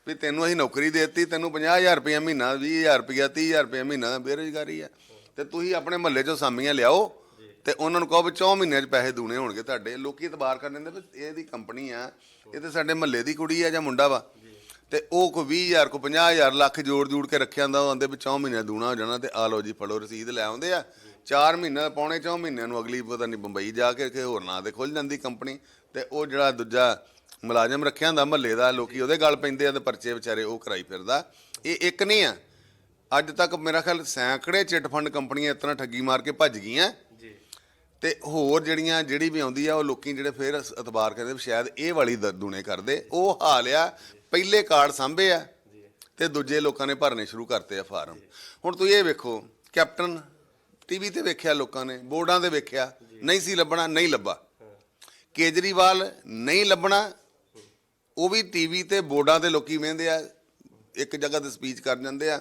ਵੀ ਤੈਨੂੰ ਅਸੀਂ ਨੌਕਰੀ ਦੇ ਦਿੱਤੀ, ਤੈਨੂੰ 50,000 ਰੁਪਇਆ ਮਹੀਨਾ, 20,000 ਰੁਪਇਆ, 30,000 ਰੁਪਇਆ ਮਹੀਨਾ, ਬੇਰੁਜ਼ਗਾਰੀ ਆ, ਤੇ ਤੁਸੀਂ ਆਪਣੇ ਮਹੱਲੇ 'ਚੋਂ ਸਾਮੀਆਂ ਲਿਆਓ ਤੇ ਉਹਨਾਂ ਨੂੰ ਕਹੋ ਵੀ 4 ਮਹੀਨਿਆਂ 'ਚ ਪੈਸੇ ਦੂਣੇ ਹੋਣਗੇ ਤੁਹਾਡੇ। ਲੋਕੀ ਇਤਬਾਰ ਕਰ ਲੈਂਦੇ ਵੀ ਇਹਦੀ ਕੰਪਨੀ ਆ, ਇਹ ਤਾਂ ਸਾਡੇ ਮਹੱਲੇ ਦੀ ਕੁੜੀ ਆ ਜਾਂ ਮੁੰਡਾ ਵਾ, ਤੇ ਉਹ ਕੋਈ 20,000 ਕੋਈ 50,000 ਲੱਖ ਜੋੜ ਕੇ ਰੱਖਿਆ ਹੁੰਦਾ, ਉਹ ਆਂਦੇ ਵੀ 4 ਮਹੀਨੇ ਦੂਣਾ ਹੋ ਜਾਣਾ, ਤੇ ਆ ਲਓ ਜੀ ਫੜੋ ਰਸੀਦ ਲੈ ਆਉਂਦੇ ਆ। 4 ਮਹੀਨੇ ਪੌਣੇ 4 ਮਹੀਨਿਆਂ ਨੂੰ ਅਗਲੀ ਪਤਾ ਨਹੀਂ ਬੰਬਈ ਜਾ ਕੇ ਕਿਸੇ ਹੋਰ ਨਾਂ ਤੇ ਖੁੱਲ ਜਾਂਦੀ ਕੰਪਨੀ, ਤੇ ਉਹ ਜਿਹੜਾ ਦੂਜਾ ਮੁਲਾਜ਼ਮ ਰੱਖਿਆ ਹੁੰਦਾ ਮਹੱਲੇ ਦਾ, ਲੋਕੀ ਉਹਦੇ ਗੱਲ ਪੈਂਦੇ ਆ ਤੇ ਪਰਚੇ ਵਿਚਾਰੇ ਉਹ ਕਰਾਈ ਫਿਰਦਾ। ਇਹ ਇੱਕ ਨਹੀਂ ਆ, ਅੱਜ ਤੱਕ ਮੇਰਾ ਖਿਆਲ ਸੈਂਕੜੇ ਚਿੱਟ ਫੰਡ ਕੰਪਨੀਆਂ ਇਸ ਤਰ੍ਹਾਂ ਠੱਗੀ ਮਾਰ ਕੇ ਭੱਜ ਗਈਆਂ ਤੇ ਹੋਰ ਜਿਹੜੀ ਵੀ ਆਉਂਦੀ ਆ ਉਹ ਲੋਕੀ ਜਿਹੜੇ ਫਿਰ ਇਤਬਾਰ ਕਰਦੇ ਵੀ ਸ਼ਾਇਦ ਇਹ ਵਾਲੀ ਦੂਣੇ ਕਰਦੇ। ਉਹ ਹਾਲ ਆ, ਪਹਿਲੇ ਕਾਰਡ ਸਾਂਭੇ ਆ ਤੇ ਦੂਜੇ ਲੋਕਾਂ ਨੇ ਭਰਨੇ ਸ਼ੁਰੂ ਕਰਤੇ ਆ ਫਾਰਮ। ਹੁਣ ਤੁਸੀਂ ਇਹ ਵੇਖੋ, ਕੈਪਟਨ ਟੀਵੀ ਤੇ ਵੇਖਿਆ ਲੋਕਾਂ ਨੇ, ਬੋਰਡਾਂ ਤੇ ਵੇਖਿਆ, ਨਹੀਂ ਸੀ ਲੱਭਣਾ, ਨਹੀਂ ਲੱਭਾ। ਕੇਜਰੀਵਾਲ ਨਹੀਂ ਲੱਭਣਾ, ਉਹ ਵੀ ਟੀਵੀ ਤੇ ਬੋਰਡਾਂ ਤੇ ਲੋਕੀ ਵੇਖਦੇ ਆ, ਇੱਕ ਜਗ੍ਹਾ ਤੇ ਸਪੀਚ ਕਰ ਜਾਂਦੇ ਆ,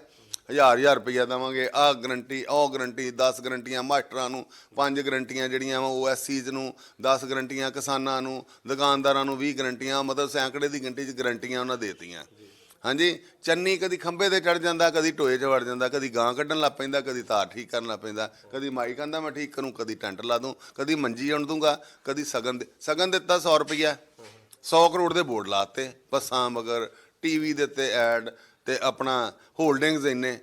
1000 ਰੁਪਈਆ ਦੇਵਾਂਗੇ, ਆਹ ਗਰੰਟੀ, ਉਹ ਗਰੰਟੀ, 10 ਗਰੰਟੀਆਂ ਮਾਸਟਰਾਂ ਨੂੰ, 5 ਗਰੰਟੀਆਂ ਜਿਹੜੀਆਂ ਵਾ OSCs ਨੂੰ, 10 ਗਰੰਟੀਆਂ ਕਿਸਾਨਾਂ ਨੂੰ, ਦੁਕਾਨਦਾਰਾਂ ਨੂੰ 20 ਗਰੰਟੀਆਂ, ਮਤਲਬ ਸੈਂਕੜੇ ਦੀ ਗਿਣਤੀ 'ਚ ਗਰੰਟੀਆਂ ਉਹਨਾਂ ਦੇਤੀਆਂ। ਹਾਂਜੀ, ਚੰਨੀ ਕਦੀ ਖੰਭੇ ਤੇ ਚੜ ਜਾਂਦਾ, ਕਦੀ ਟੋਏ 'ਚ ਵੜ ਜਾਂਦਾ, ਕਦੀ ਗਾਂ ਕੱਢਣ ਲੱਗ ਪੈਂਦਾ, ਕਦੀ ਤਾਰ ਠੀਕ ਕਰਨ ਲੱਗ ਪੈਂਦਾ, ਕਦੀ ਮਾਈ ਕਹਿੰਦਾ ਮੈਂ ਠੀਕ ਕਰੂੰ, ਕਦੀ ਟੈਂਟ ਲਾ ਦੂੰ, ਕਦੀ ਮੰਜੀ ਉਣ ਦੂੰਗਾ, ਕਦੀ ਸਗਨ ਦਿੱਤਾ 100 ਰੁਪਈਆ, 100 ਕਰੋੜ ਦੇ ਬੋਰਡ ਲਾਤੇ, ਬੱਸਾਂ ਮਗਰ, ਟੀਵੀ ਦੇ ਉੱਤੇ ਐਡ, ਤੇ ਆਪਣਾ ਹੋਲਡਿੰਗਸ ਇੰਨੇ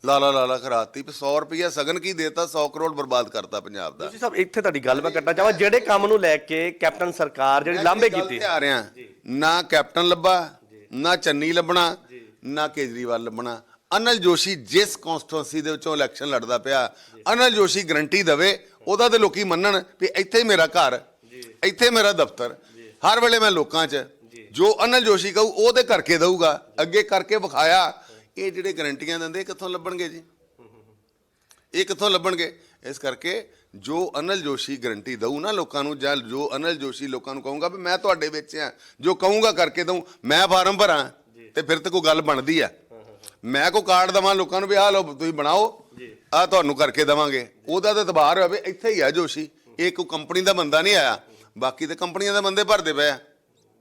ਲਾਲਾ ਖਰਾਤੀ, 100 ਰੁਪਈਆ ਸਗਨ ਕੀ ਦੇਤਾ, 100 ਕਰੋੜ ਬਰਬਾਦ ਕਰਤਾ ਪੰਜਾਬ ਦਾ। ਤੁਸੀਂ ਸਾਹਿਬ ਇੱਥੇ ਤੁਹਾਡੀ ਗੱਲ ਮੈਂ ਕੱਟਣਾ ਚਾਹਾਂ, ਜਿਹੜੇ ਕੰਮ ਨੂੰ ਲੈ ਕੇ ਕੈਪਟਨ ਸਰਕਾਰ ਜਿਹੜੀ ਲਾਂਭੇ ਕੀਤੀ ਆ ਰਿਹਾ, ਨਾ ਕੈਪਟਨ ਲੱਭਾ, ਨਾ ਚੰਨੀ ਲੱਭਣਾ, ਨਾ ਕੇਜਰੀਵਾਲ ਲੱਭਣਾ। ਅਨਲ ਜੋਸ਼ੀ ਜਿਸ ਕੌਂਸਟੀਟੂਐਂਸੀ ਦੇ ਵਿੱਚੋਂ ਇਲੈਕਸ਼ਨ ਲੜਦਾ ਪਿਆ, ਅਨਲ ਜੋਸ਼ੀ ਗਰੰਟੀ ਦੇਵੇ, ਉਹਦਾ ਤੇ ਲੋਕੀ ਮੰਨਣ ਵੀ ਇੱਥੇ ਮੇਰਾ ਘਰ, ਇੱਥੇ ਮੇਰਾ ਦਫ਼ਤਰ, ਹਰ ਵੇਲੇ ਮੈਂ ਲੋਕਾਂ 'ਚ, ਜੋ ਅਨਲ ਜੋਸ਼ੀ ਕਹੂ ਉਹ ਤੇ ਕਰਕੇ ਦਊਗਾ, ਅੱਗੇ ਕਰਕੇ ਵਿਖਾਇਆ। ਇਹ ਜਿਹੜੇ ਗਰੰਟੀਆਂ ਦਿੰਦੇ ਕਿੱਥੋਂ ਲੱਭਣਗੇ ਜੀ, ਇਹ ਕਿੱਥੋਂ ਲੱਭਣਗੇ? ਇਸ ਕਰਕੇ ਜੋ ਅਨਲ ਜੋਸ਼ੀ ਗਰੰਟੀ ਦਊ ਨਾ ਲੋਕਾਂ ਨੂੰ, ਜਾਂ ਜੋ ਅਨਲ ਜੋਸ਼ੀ ਲੋਕਾਂ ਨੂੰ ਕਹੂੰਗਾ ਵੀ ਮੈਂ ਤੁਹਾਡੇ ਵਿੱਚ ਆ, ਜੋ ਕਹੂੰਗਾ ਕਰਕੇ ਦਊ, ਮੈਂ ਫਾਰਮ ਭਰਾਂ ਤੇ ਫਿਰ ਤੇ ਕੋਈ ਗੱਲ ਬਣਦੀ ਆ। ਮੈਂ ਕੋਈ ਕਾਰਡ ਦੇਵਾਂ ਲੋਕਾਂ ਨੂੰ ਵੀ ਆਹ ਲਓ ਤੁਸੀਂ ਬਣਾਓ, ਆਹ ਤੁਹਾਨੂੰ ਕਰਕੇ ਦੇਵਾਂਗੇ, ਉਹਦਾ ਤਾਂ ਇਤਬਾਰ ਹੋਵੇ ਇੱਥੇ ਹੀ ਆ ਜੋਸ਼ੀ, ਇਹ ਕੋਈ ਕੰਪਨੀ ਦਾ ਬੰਦਾ ਨਹੀਂ ਆਇਆ, ਬਾਕੀ ਤੇ ਕੰਪਨੀਆਂ ਦੇ ਬੰਦੇ ਭਰਦੇ ਪਏ ਆ।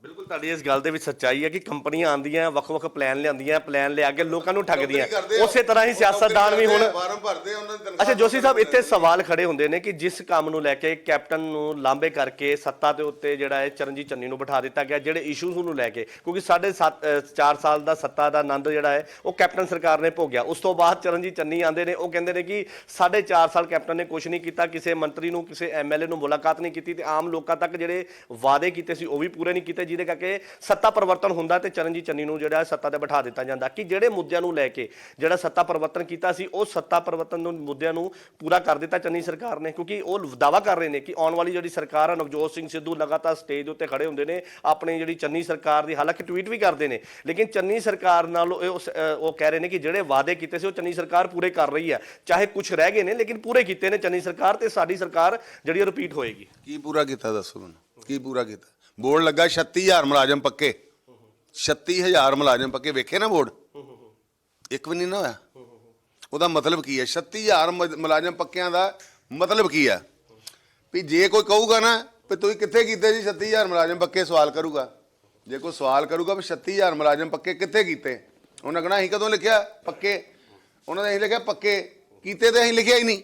ਬਿਲਕੁਲ ਤੁਹਾਡੀ ਇਸ ਗੱਲ ਦੇ ਵਿੱਚ ਸੱਚਾਈ ਹੈ ਕਿ ਕੰਪਨੀਆਂ ਆਉਂਦੀਆਂ, ਵੱਖ-ਵੱਖ ਪਲਾਨ ਲਿਆਉਂਦੀਆਂ, ਪਲਾਨ ਲਿਆ ਕੇ ਲੋਕਾਂ ਨੂੰ ਠੱਗਦੀਆਂ। ਉਸੇ ਤਰ੍ਹਾਂ ਹੀ ਸਿਆਸਤਦਾਨ ਵੀ ਹੁਣ ਫਾਰਮ ਭਰਦੇ, ਉਹਨਾਂ ਦੀ ਅੱਛਾ ਜੋਸ਼ੀ ਸਾਹਿਬ, ਇੱਥੇ ਸਵਾਲ ਖੜੇ ਹੁੰਦੇ ਨੇ ਕਿ ਜਿਸ ਕੰਮ ਨੂੰ ਲੈ ਕੇ ਕੈਪਟਨ ਨੂੰ ਲਾਂਭੇ ਕਰਕੇ ਸੱਤਾ ਦੇ ਉੱਤੇ ਜਿਹੜਾ ਹੈ ਚਰਨਜੀਤ ਚੰਨੀ ਨੂੰ ਬਿਠਾ ਦਿੱਤਾ ਗਿਆ, ਜਿਹੜੇ ਇਸ਼ੂਜ਼ ਨੂੰ ਲੈ ਕੇ, ਕਿਉਂਕਿ 4.5 ਸਾਲ ਦਾ ਸੱਤਾ ਦਾ ਆਨੰਦ ਜਿਹੜਾ ਹੈ ਉਹ ਕੈਪਟਨ ਸਰਕਾਰ ਨੇ ਭੋਗਿਆ। ਉਸ ਤੋਂ ਬਾਅਦ ਚਰਨਜੀਤ ਚੰਨੀ ਆਉਂਦੇ ਨੇ, ਉਹ ਕਹਿੰਦੇ ਨੇ ਕਿ 4.5 ਸਾਲ ਕੈਪਟਨ ਨੇ ਕੁਝ ਨਹੀਂ ਕੀਤਾ, ਕਿਸੇ ਮੰਤਰੀ ਨੂੰ, ਕਿਸੇ MLA ਨੂੰ ਮੁਲਾਕਾਤ ਨਹੀਂ ਕੀਤੀ, ਤੇ ਆਮ ਲੋਕਾਂ ਤੱਕ ਜਿਹੜੇ ਵਾਅਦੇ ਕੀਤੇ ਸੀ ਉਹ ਵੀ ਪੂਰੇ ਨਹੀਂ ਕੀਤੇ, ਜਿਹਦੇ ਕਰਕੇ ਸੱਤਾ ਪਰਿਵਰਤਨ ਹੁੰਦਾ ਤੇ ਚਰਨਜੀਤ ਚੰਨੀ ਨੂੰ ਜਿਹੜਾ ਸੱਤਾ ਤੇ ਬਿਠਾ ਦਿੱਤਾ ਜਾਂਦਾ। ਕਿ ਜਿਹੜੇ ਮੁੱਦਿਆਂ ਨੂੰ ਲੈ ਕੇ ਜਿਹੜਾ ਸੱਤਾ ਪਰਿਵਰਤਨ ਕੀਤਾ ਸੀ, ਉਹ ਸੱਤਾ ਪਰਿਵਰਤਨ ਨੂੰ ਮੁੱਦਿਆਂ ਨੂੰ ਪੂਰਾ ਕਰ ਦਿੱਤਾ ਚੰਨੀ ਸਰਕਾਰ ਨੇ, ਕਿਉਂਕਿ ਉਹ ਦਾਅਵਾ ਕਰ ਰਹੇ ਨੇ ਕਿ ਆਉਣ ਵਾਲੀ ਜਿਹੜੀ ਸਰਕਾਰ ਹੈ, ਨਵਜੋਤ ਸਿੰਘ ਸਿੱਧੂ ਲਗਾਤਾਰ ਸਟੇਜ ਉੱਤੇ ਖੜੇ ਹੁੰਦੇ ਨੇ ਆਪਣੀ ਜਿਹੜੀ ਚੰਨੀ ਸਰਕਾਰ ਦੀ, ਹਾਲਾਂਕਿ ਟਵੀਟ ਵੀ ਕਰਦੇ ਨੇ, ਲੇਕਿਨ ਚੰਨੀ ਸਰਕਾਰ ਨਾਲ ਉਹ ਕਹਿ ਰਹੇ ਨੇ ਕਿ ਜਿਹੜੇ ਵਾਅਦੇ ਕੀਤੇ ਸੀ ਉਹ ਚੰਨੀ ਸਰਕਾਰ ਪੂਰੇ ਕਰ ਰਹੀ ਹੈ, ਚਾਹੇ ਕੁਝ ਰਹਿ ਗਏ ਨੇ ਲੇਕਿਨ ਪੂਰੇ ਕੀਤੇ ਨੇ ਚੰਨੀ ਸਰਕਾਰ, ਤੇ ਸਾਡੀ ਸਰਕਾਰ ਜਿਹੜੀ ਰਿਪੀਟ ਹੋਏਗੀ। ਕੀ ਪੂਰਾ ਕੀਤਾ ਦੱਸੋ ਮੈਨੂੰ, ਕੀ ਪੂਰਾ ਕੀਤਾ? ਬੋਰਡ ਲੱਗਾ 36000 ਮੁਲਾਜ਼ਮ ਪੱਕੇ, 36000 ਮੁਲਾਜ਼ਮ ਪੱਕੇ, ਵੇਖੇ ਨਾ ਬੋਰਡ, ਇੱਕ ਵੀ ਨਹੀਂ ਨਾ ਹੋਇਆ। ਉਹਦਾ ਮਤਲਬ ਕੀ ਹੈ? 36000 ਮੁਲਾਜ਼ਮ ਪੱਕਿਆਂ ਦਾ ਮਤਲਬ ਕੀ ਹੈ? ਵੀ ਜੇ ਕੋਈ ਕਹੂਗਾ ਨਾ ਵੀ ਤੁਸੀਂ ਕਿੱਥੇ ਕੀਤੇ ਜੀ 36000 ਮੁਲਾਜ਼ਮ ਪੱਕੇ, ਸਵਾਲ ਕਰੂਗਾ, ਜੇ ਕੋਈ ਸਵਾਲ ਕਰੂਗਾ ਵੀ 36000 ਮੁਲਾਜ਼ਮ ਪੱਕੇ ਕਿੱਥੇ ਕੀਤੇ, ਉਹਨਾਂ ਕਹਣਾ ਅਸੀਂ ਕਦੋਂ ਲਿਖਿਆ ਪੱਕੇ, ਉਹਨਾਂ ਨੇ ਅਸੀਂ ਲਿਖਿਆ ਪੱਕੇ, ਕੀਤੇ ਤੇ ਅਸੀਂ ਲਿਖਿਆ ਹੀ ਨਹੀਂ।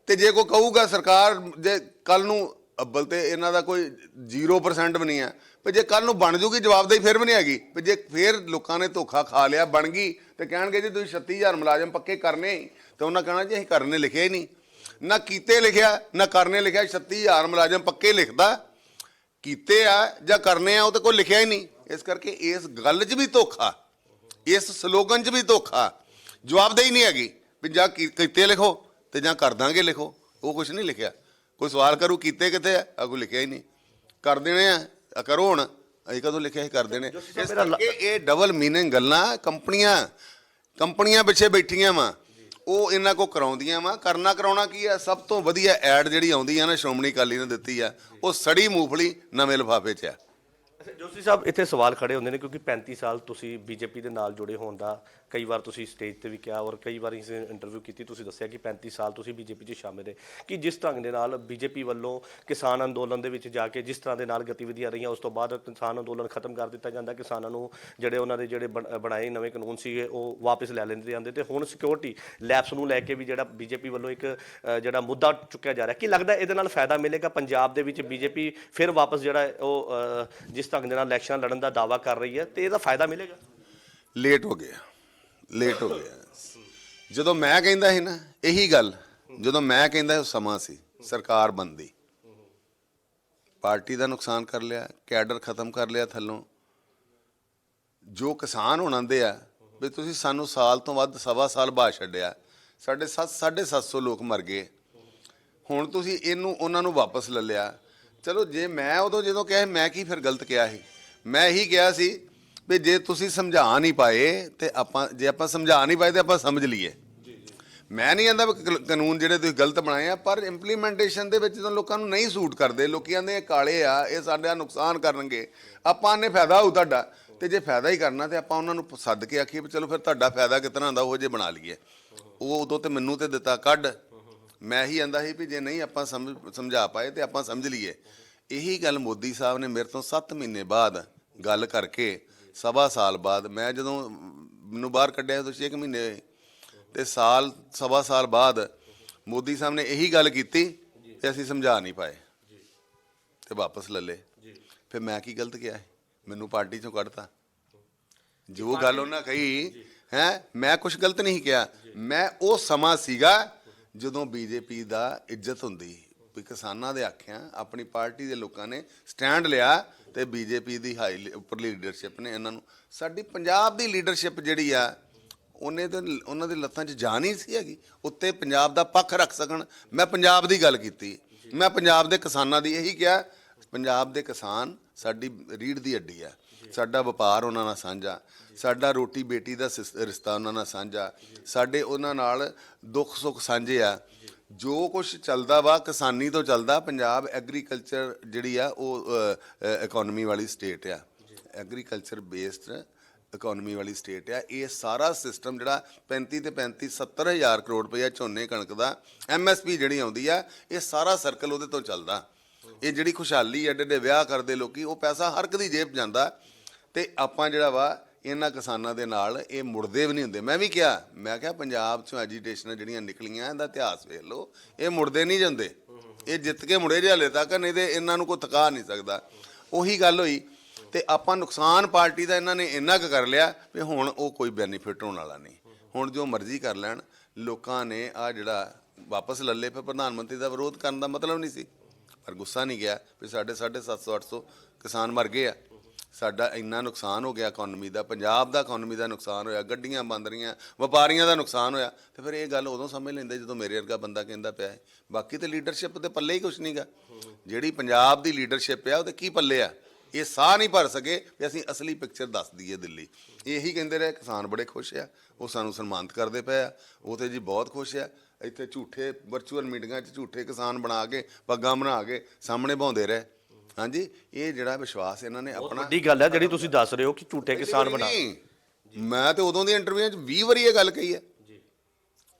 ਤੇ ਜੇ ਕੋਈ ਕਹੂਗਾ ਸਰਕਾਰ, ਜੇ ਕੱਲ ਨੂੰ ਅੱਬਲ ਤੇ ਇਹਨਾਂ ਦਾ ਕੋਈ 0% ਵੀ ਨਹੀਂ ਆ, ਵੀ ਜੇ ਕੱਲ ਨੂੰ ਬਣ ਜੂਗੀ ਜਵਾਬਦੇਹੀ ਫਿਰ ਵੀ ਨਹੀਂ ਹੈਗੀ। ਵੀ ਜੇ ਫਿਰ ਲੋਕਾਂ ਨੇ ਧੋਖਾ ਖਾ ਲਿਆ, ਬਣ ਗਈ, ਤੇ ਕਹਿਣਗੇ ਜੀ ਤੁਸੀਂ 36000 ਮੁਲਾਜ਼ਮ ਪੱਕੇ ਕਰਨੇ, ਤੇ ਉਹਨਾਂ ਕਹਿਣਾ ਜੀ ਅਸੀਂ ਕਰਨੇ ਲਿਖਿਆ ਹੀ ਨਹੀਂ, ਨਾ ਕੀਤੇ ਲਿਖਿਆ ਨਾ ਕਰਨੇ ਲਿਖਿਆ। 36000 ਮੁਲਾਜ਼ਮ ਪੱਕੇ ਲਿਖਦਾ, ਕੀਤੇ ਆ ਜਾਂ ਕਰਨੇ ਆ ਉਹ ਤੇ ਕੋਈ ਲਿਖਿਆ ਹੀ ਨਹੀਂ। ਇਸ ਕਰਕੇ ਇਸ ਗੱਲ 'ਚ ਵੀ ਧੋਖਾ, ਇਸ ਸਲੋਗਨ 'ਚ ਵੀ ਧੋਖਾ, ਜਵਾਬਦੇਹੀ ਨਹੀਂ ਹੈਗੀ ਵੀ ਜਾਂ ਕੀਤੇ ਲਿਖੋ ਤੇ ਜਾਂ ਕਰ ਦਾਂਗੇ ਲਿਖੋ, ਉਹ ਕੁਛ ਨਹੀਂ ਲਿਖਿਆ। ਕੋਈ ਸਵਾਲ ਕਰੂ ਕੀਤੇ ਕਿੱਥੇ ਆ, ਕੋਈ ਲਿਖਿਆ ਹੀ ਨਹੀਂ, ਕਰ ਦੇਣੇ ਆ, ਕਰੋ ਹੁਣ, ਅਸੀਂ ਕਦੋਂ ਲਿਖਿਆ ਸੀ ਕਰ ਦੇਣੇ। ਇਸ ਕਰਕੇ ਇਹ ਡਬਲ ਮੀਨਿੰਗ ਗੱਲਾਂ ਕੰਪਨੀਆਂ ਪਿੱਛੇ ਬੈਠੀਆਂ ਵਾ, ਉਹ ਇਹਨਾਂ ਕੋ ਕਰਾਉਂਦੀਆਂ ਵਾ। ਕਰਨਾ ਕਰਾਉਣਾ ਕੀ ਆ? ਸਭ ਤੋਂ ਵਧੀਆ ਐਡ ਜਿਹੜੀ ਆਉਂਦੀ ਆ ਨਾ ਸ਼੍ਰੋਮਣੀ ਅਕਾਲੀ ਨੇ ਦਿੱਤੀ ਆ, ਉਹ ਸੜੀ ਮੂੰਗਫਲੀ ਨਵੇਂ ਲਿਫਾਫੇ 'ਚ ਆ। ਜੋਸ਼ੀ ਸਾਹਿਬ, ਇੱਥੇ ਸਵਾਲ ਖੜੇ ਹੁੰਦੇ ਨੇ ਕਿਉਂਕਿ 35 ਸਾਲ ਤੁਸੀਂ BJP ਦੇ ਨਾਲ ਜੁੜੇ ਹੋਣ ਦਾ ਕਈ ਵਾਰ ਤੁਸੀਂ ਸਟੇਜ ਤੇ ਵੀ ਕਿਹਾ ਔਰ ਕਈ ਵਾਰ ਇਸ ਇੰਟਰਵਿਊ ਕੀਤੀ, ਤੁਸੀਂ ਦੱਸਿਆ ਕਿ 35 ਸਾਲ ਤੁਸੀਂ ਬੀਜੇਪੀ 'ਚ ਸ਼ਾਮਿਲ ਰਹੇ, ਕਿ ਜਿਸ ਢੰਗ ਦੇ ਨਾਲ ਬੀਜੇਪੀ ਵੱਲੋਂ ਕਿਸਾਨ ਅੰਦੋਲਨ ਦੇ ਵਿੱਚ ਜਾ ਕੇ ਜਿਸ ਤਰ੍ਹਾਂ ਦੇ ਨਾਲ ਗਤੀਵਿਧੀਆਂ ਰਹੀਆਂ, ਉਸ ਤੋਂ ਬਾਅਦ ਕਿਸਾਨ ਅੰਦੋਲਨ ਖਤਮ ਕਰ ਦਿੱਤਾ ਜਾਂਦਾ, ਕਿਸਾਨਾਂ ਨੂੰ ਜਿਹੜੇ ਉਹਨਾਂ ਦੇ ਜਿਹੜੇ ਬਣਾਏ ਨਵੇਂ ਕਾਨੂੰਨ ਸੀਗੇ ਉਹ ਵਾਪਸ ਲੈ ਲੈਂਦੇ ਜਾਂਦੇ, ਤੇ ਹੁਣ ਸਿਕਿਉਰਿਟੀ ਲੈਪਸ ਨੂੰ ਲੈ ਕੇ ਵੀ ਜਿਹੜਾ ਬੀਜੇਪੀ ਵੱਲੋਂ ਇੱਕ ਜਿਹੜਾ ਮੁੱਦਾ ਚੁੱਕਿਆ ਜਾ ਰਿਹਾ, ਕੀ ਲੱਗਦਾ ਇਹਦੇ ਨਾਲ ਫਾਇਦਾ ਮਿਲੇਗਾ ਪੰਜਾਬ ਦੇ ਵਿੱਚ? ਬੀਜੇਪੀ ਫਿਰ ਵਾਪਸ ਜਿਹੜਾ ਉਹ ਜਿਸ ਢੰਗ ਦੇ ਨਾਲ ਇਲੈਕਸ਼ਨ ਲੜਨ ਦਾ ਦਾਅਵਾ ਕਰ ਰਹੀ ਹੈ, ਤੇ ਇਹਦਾ ਫਾਇਦਾ ਮਿਲੇਗਾ? ਲੇਟ ਹੋ ਗਿਆ ਜਦੋਂ ਮੈਂ ਕਹਿੰਦਾ ਸੀ ਨਾ ਇਹੀ ਗੱਲ, ਜਦੋਂ ਮੈਂ ਕਹਿੰਦਾ ਸਮਾਂ ਸੀ, ਸਰਕਾਰ ਬਣਦੀ, ਪਾਰਟੀ ਦਾ ਨੁਕਸਾਨ ਕਰ ਲਿਆ, ਕੈਡਰ ਖਤਮ ਕਰ ਲਿਆ ਥੱਲੋਂ। ਜੋ ਕਿਸਾਨ ਹੁਣ ਆਉਂਦੇ ਆ ਵੀ ਤੁਸੀਂ ਸਾਨੂੰ ਸਾਲ ਤੋਂ ਵੱਧ ਸਵਾ ਸਾਲ ਬਾਅਦ ਛੱਡਿਆ, ਸਾਡੇ 750 ਲੋਕ ਮਰ ਗਏ, ਹੁਣ ਤੁਸੀਂ ਇਹਨੂੰ ਉਹਨਾਂ ਨੂੰ ਵਾਪਸ ਲੈ ਲਿਆ। ਚਲੋ ਜੇ ਮੈਂ ਉਦੋਂ ਜਦੋਂ ਕਿਹਾ ਮੈਂ ਕੀ ਫਿਰ ਗਲਤ ਕਿਹਾ ਸੀ? ਮੈਂ ਇਹੀ ਕਿਹਾ ਸੀ ਵੀ ਜੇ ਤੁਸੀਂ ਸਮਝਾ ਨਹੀਂ ਪਾਏ ਤੇ ਜੇ ਆਪਾਂ ਸਮਝਾ ਨਹੀਂ ਪਾਏ ਤੇ ਆਪਾਂ ਸਮਝ ਲਈਏ। ਮੈਂ ਨਹੀਂ ਕਹਿੰਦਾ ਵੀ ਕਾਨੂੰਨ ਜਿਹੜੇ ਤੁਸੀਂ ਗਲਤ ਬਣਾਏ ਆ, ਪਰ ਇੰਪਲੀਮੈਂਟੇਸ਼ਨ ਦੇ ਵਿੱਚ ਜਦੋਂ ਲੋਕਾਂ ਨੂੰ ਨਹੀਂ ਸੂਟ ਕਰਦੇ, ਲੋਕੀ ਕਹਿੰਦੇ ਇਹ ਕਾਲੇ ਆ, ਇਹ ਸਾਡਾ ਨੁਕਸਾਨ ਕਰਨਗੇ, ਆਪਾਂ ਨੇ ਫਾਇਦਾ ਹੋਊ ਤੁਹਾਡਾ, ਤੇ ਜੇ ਫਾਇਦਾ ਹੀ ਕਰਨਾ ਤੇ ਆਪਾਂ ਉਹਨਾਂ ਨੂੰ ਸੱਦ ਕੇ ਆਖੀਏ ਵੀ ਚਲੋ ਫਿਰ ਤੁਹਾਡਾ ਫਾਇਦਾ ਕਿਤਨਾ ਹੁੰਦਾ ਉਹ ਜੇ ਬਣਾ ਲਈਏ। ਉਹ ਉਦੋਂ ਤੇ ਮੈਨੂੰ ਤੇ ਦਿੱਤਾ ਕੱਢ, ਮੈਂ ਹੀ ਕਹਿੰਦਾ ਸੀ ਵੀ ਜੇ ਨਹੀਂ ਆਪਾਂ ਸਮਝਾ ਪਾਏ ਤੇ ਆਪਾਂ ਸਮਝ ਲਈਏ। ਇਹੀ ਗੱਲ ਮੋਦੀ ਸਾਹਿਬ ਨੇ ਮੇਰੇ ਤੋਂ 7 ਮਹੀਨੇ ਬਾਅਦ ਗੱਲ ਕਰਕੇ, ਸਵਾ ਸਾਲ ਬਾਅਦ, ਮੈਂ ਜਦੋਂ ਮੈਨੂੰ ਬਾਹਰ ਕੱਢਿਆ ਉਦੋਂ 6 ਮਹੀਨੇ ਹੋਏ, ਤੇ ਸਵਾ ਸਾਲ ਬਾਅਦ ਮੋਦੀ ਸਾਹਿਬ ਨੇ ਇਹੀ ਗੱਲ ਕੀਤੀ ਤੇ ਅਸੀਂ ਸਮਝਾ ਨਹੀਂ ਪਾਏ ਤੇ ਵਾਪਸ ਲੈ ਲਏ। ਫਿਰ ਮੈਂ ਕੀ ਗਲਤ ਕਿਹਾ? ਮੈਨੂੰ ਪਾਰਟੀ ਚੋਂ ਕੱਢਤਾ। ਜੋ ਗੱਲ ਉਹਨਾਂ ਕਹੀ ਹੈ, ਮੈਂ ਕੁਝ ਗਲਤ ਨਹੀਂ ਕਿਹਾ। ਮੈਂ ਉਹ ਸਮਾਂ ਸੀਗਾ ਜਦੋਂ ਬੀਜੇਪੀ ਦਾ ਇੱਜ਼ਤ ਹੁੰਦੀ, ਵੀ ਕਿਸਾਨਾਂ ਦੇ ਆਖਿਆਂ ਆਪਣੀ ਪਾਰਟੀ ਦੇ ਲੋਕਾਂ ਨੇ ਸਟੈਂਡ ਲਿਆ, ਤੇ ਬੀਜੇਪੀ ਦੀ ਉੱਪਰਲੀ ਲੀਡਰਸ਼ਿਪ ਨੇ ਇਹਨਾਂ ਨੂੰ, ਸਾਡੀ ਪੰਜਾਬ ਦੀ ਲੀਡਰਸ਼ਿਪ ਜਿਹੜੀ ਆ ਉਹਨਾਂ ਦੇ ਲੱਤਾਂ 'ਚ ਜਾਨ ਹੀ ਸੀ ਹੈਗੀ ਉੱਤੇ ਪੰਜਾਬ ਦਾ ਪੱਖ ਰੱਖ ਸਕਣ। ਮੈਂ ਪੰਜਾਬ ਦੀ ਗੱਲ ਕੀਤੀ, ਮੈਂ ਪੰਜਾਬ ਦੇ ਕਿਸਾਨਾਂ ਦੀ ਇਹੀ ਕਿਹਾ, ਪੰਜਾਬ ਦੇ ਕਿਸਾਨ ਸਾਡੀ ਰੀੜ੍ਹ ਦੀ ਹੱਡੀ ਆ, ਸਾਡਾ ਵਪਾਰ ਉਹਨਾਂ ਨਾਲ ਸਾਂਝਾ, ਸਾਡਾ ਰੋਟੀ ਬੇਟੀ ਦਾ ਰਿਸ਼ਤਾ ਉਹਨਾਂ ਨਾਲ ਸਾਂਝਾ, ਸਾਡੇ ਉਹਨਾਂ ਨਾਲ ਦੁੱਖ ਸੁੱਖ ਸਾਂਝੇ ਆ। ਜੋ ਕੁਛ ਚੱਲਦਾ ਵਾ ਕਿਸਾਨੀ ਤੋਂ ਚੱਲਦਾ। ਪੰਜਾਬ ਐਗਰੀਕਲਚਰ ਜਿਹੜੀ ਆ ਉਹ ਇਕੋਨਮੀ ਵਾਲੀ ਸਟੇਟ ਆ, ਐਗਰੀਕਲਚਰ ਬੇਸਡ ਇਕੋਨਮੀ ਵਾਲੀ ਸਟੇਟ ਆ। ਇਹ ਸਾਰਾ ਸਿਸਟਮ ਜਿਹੜਾ 35 ਤੇ 35 70,000 ਕਰੋੜ ਰੁਪਈਆ ਝੋਨੇ ਕਣਕ ਦਾ MSP ਜਿਹੜੀ ਆਉਂਦੀ ਆ, ਇਹ ਸਾਰਾ ਸਰਕਲ ਉਹਦੇ ਤੋਂ ਚੱਲਦਾ। ਇਹ ਜਿਹੜੀ ਖੁਸ਼ਹਾਲੀ ਐਡੇ ਵਿਆਹ ਕਰਦੇ ਲੋਕੀ, ਉਹ ਪੈਸਾ ਹਰ ਇੱਕ ਦੀ ਜੇਬ ਜਾਂਦਾ, ਤੇ ਆਪਾਂ ਜਿਹੜਾ ਵਾ ਇਹਨਾਂ ਕਿਸਾਨਾਂ ਦੇ ਨਾਲ ਇਹ ਮੁੜਦੇ ਵੀ ਨਹੀਂ ਹੁੰਦੇ। ਮੈਂ ਵੀ ਕਿਹਾ, ਮੈਂ ਕਿਹਾ ਪੰਜਾਬ 'ਚੋਂ ਐਜੀਟੇਸ਼ਨਾਂ ਜਿਹੜੀਆਂ ਨਿਕਲੀਆਂ ਇਹਦਾ ਇਤਿਹਾਸ ਵੇਖ ਲਓ, ਇਹ ਮੁੜਦੇ ਨਹੀਂ ਜਾਂਦੇ, ਇਹ ਜਿੱਤ ਕੇ ਮੁੜੇ ਜੇ ਹਲੇ ਤੱਕ, ਨਹੀਂ ਤੇ ਇਹਨਾਂ ਨੂੰ ਕੋਈ ਥਕਾ ਨਹੀਂ ਸਕਦਾ। ਉਹੀ ਗੱਲ ਹੋਈ, ਤੇ ਆਪਾਂ ਨੁਕਸਾਨ ਪਾਰਟੀ ਦਾ ਇਹਨਾਂ ਨੇ ਇੰਨਾ ਕੁ ਕਰ ਲਿਆ ਵੀ ਹੁਣ ਉਹ ਕੋਈ ਬੈਨੀਫਿਟ ਹੋਣ ਵਾਲਾ ਨਹੀਂ। ਹੁਣ ਜੋ ਮਰਜ਼ੀ ਕਰ ਲੈਣ, ਲੋਕਾਂ ਨੇ ਆ ਜਿਹੜਾ ਵਾਪਸ ਲੈ ਲਏ। ਫਿਰ ਪ੍ਰਧਾਨ ਮੰਤਰੀ ਦਾ ਵਿਰੋਧ ਕਰਨ ਦਾ ਮਤਲਬ ਨਹੀਂ ਸੀ, ਪਰ ਗੁੱਸਾ ਨਹੀਂ ਗਿਆ ਵੀ ਸਾਡੇ 750-800 ਕਿਸਾਨ ਮਰ ਗਏ ਆ, ਸਾਡਾ ਇੰਨਾ ਨੁਕਸਾਨ ਹੋ ਗਿਆ ਇਕੋਨਮੀ ਦਾ, ਪੰਜਾਬ ਦਾ ਇਕੋਨਮੀ ਦਾ ਨੁਕਸਾਨ ਹੋਇਆ, ਗੱਡੀਆਂ ਬੰਦ ਰਹੀਆਂ, ਵਪਾਰੀਆਂ ਦਾ ਨੁਕਸਾਨ ਹੋਇਆ। ਤੇ ਫਿਰ ਇਹ ਗੱਲ ਉਦੋਂ ਸਮਝ ਲੈਂਦੇ ਜਦੋਂ ਮੇਰੇ ਵਰਗਾ ਬੰਦਾ ਕਹਿੰਦਾ ਪਿਆ ਹੈ। ਬਾਕੀ ਤੇ ਲੀਡਰਸ਼ਿਪ ਦੇ ਪੱਲੇ ਹੀ ਕੁਛ ਨਹੀਂ ਗਾ। ਜਿਹੜੀ ਪੰਜਾਬ ਦੀ ਲੀਡਰਸ਼ਿਪ ਆ ਉਹਦੇ ਕੀ ਪੱਲੇ ਆ? ਇਹ ਸਾਹ ਨਹੀਂ ਭਰ ਸਕੇ ਵੀ ਅਸੀਂ ਅਸਲੀ ਪਿਕਚਰ ਦੱਸ ਦਈਏ ਦਿੱਲੀ। ਇਹੀ ਕਹਿੰਦੇ ਰਹੇ ਕਿਸਾਨ ਬੜੇ ਖੁਸ਼ ਆ, ਉਹ ਸਾਨੂੰ ਸਨਮਾਨਿਤ ਕਰਦੇ ਪਏ ਆ, ਉਹ ਤੇ ਜੀ ਬਹੁਤ ਖੁਸ਼ ਆ। ਇੱਥੇ ਝੂਠੇ ਵਰਚੁਅਲ ਮੀਟਿੰਗਾਂ 'ਚ ਝੂਠੇ ਕਿਸਾਨ ਬਣਾ ਕੇ, ਪੱਗਾਂ ਬਣਾ ਕੇ ਸਾਹਮਣੇ ਭਾਉਂਦੇ ਰਹੇ। ਹਾਂਜੀ, ਇਹ ਜਿਹੜਾ ਵਿਸ਼ਵਾਸ ਇਹਨਾਂ ਨੇ ਆਪਣਾ, ਵੱਡੀ ਗੱਲ ਹੈ ਜਿਹੜੀ ਤੁਸੀਂ ਦੱਸ ਰਹੇ ਹੋ ਕਿ ਝੂਠੇ ਕਿਸਾਨ ਬਣਾ। ਮੈਂ ਤੇ ਉਦੋਂ ਦੀਆਂ ਇੰਟਰਵਿਊਆਂ 'ਚ 20 ਵਾਰੀ ਇਹ ਗੱਲ ਕਹੀ ਹੈ,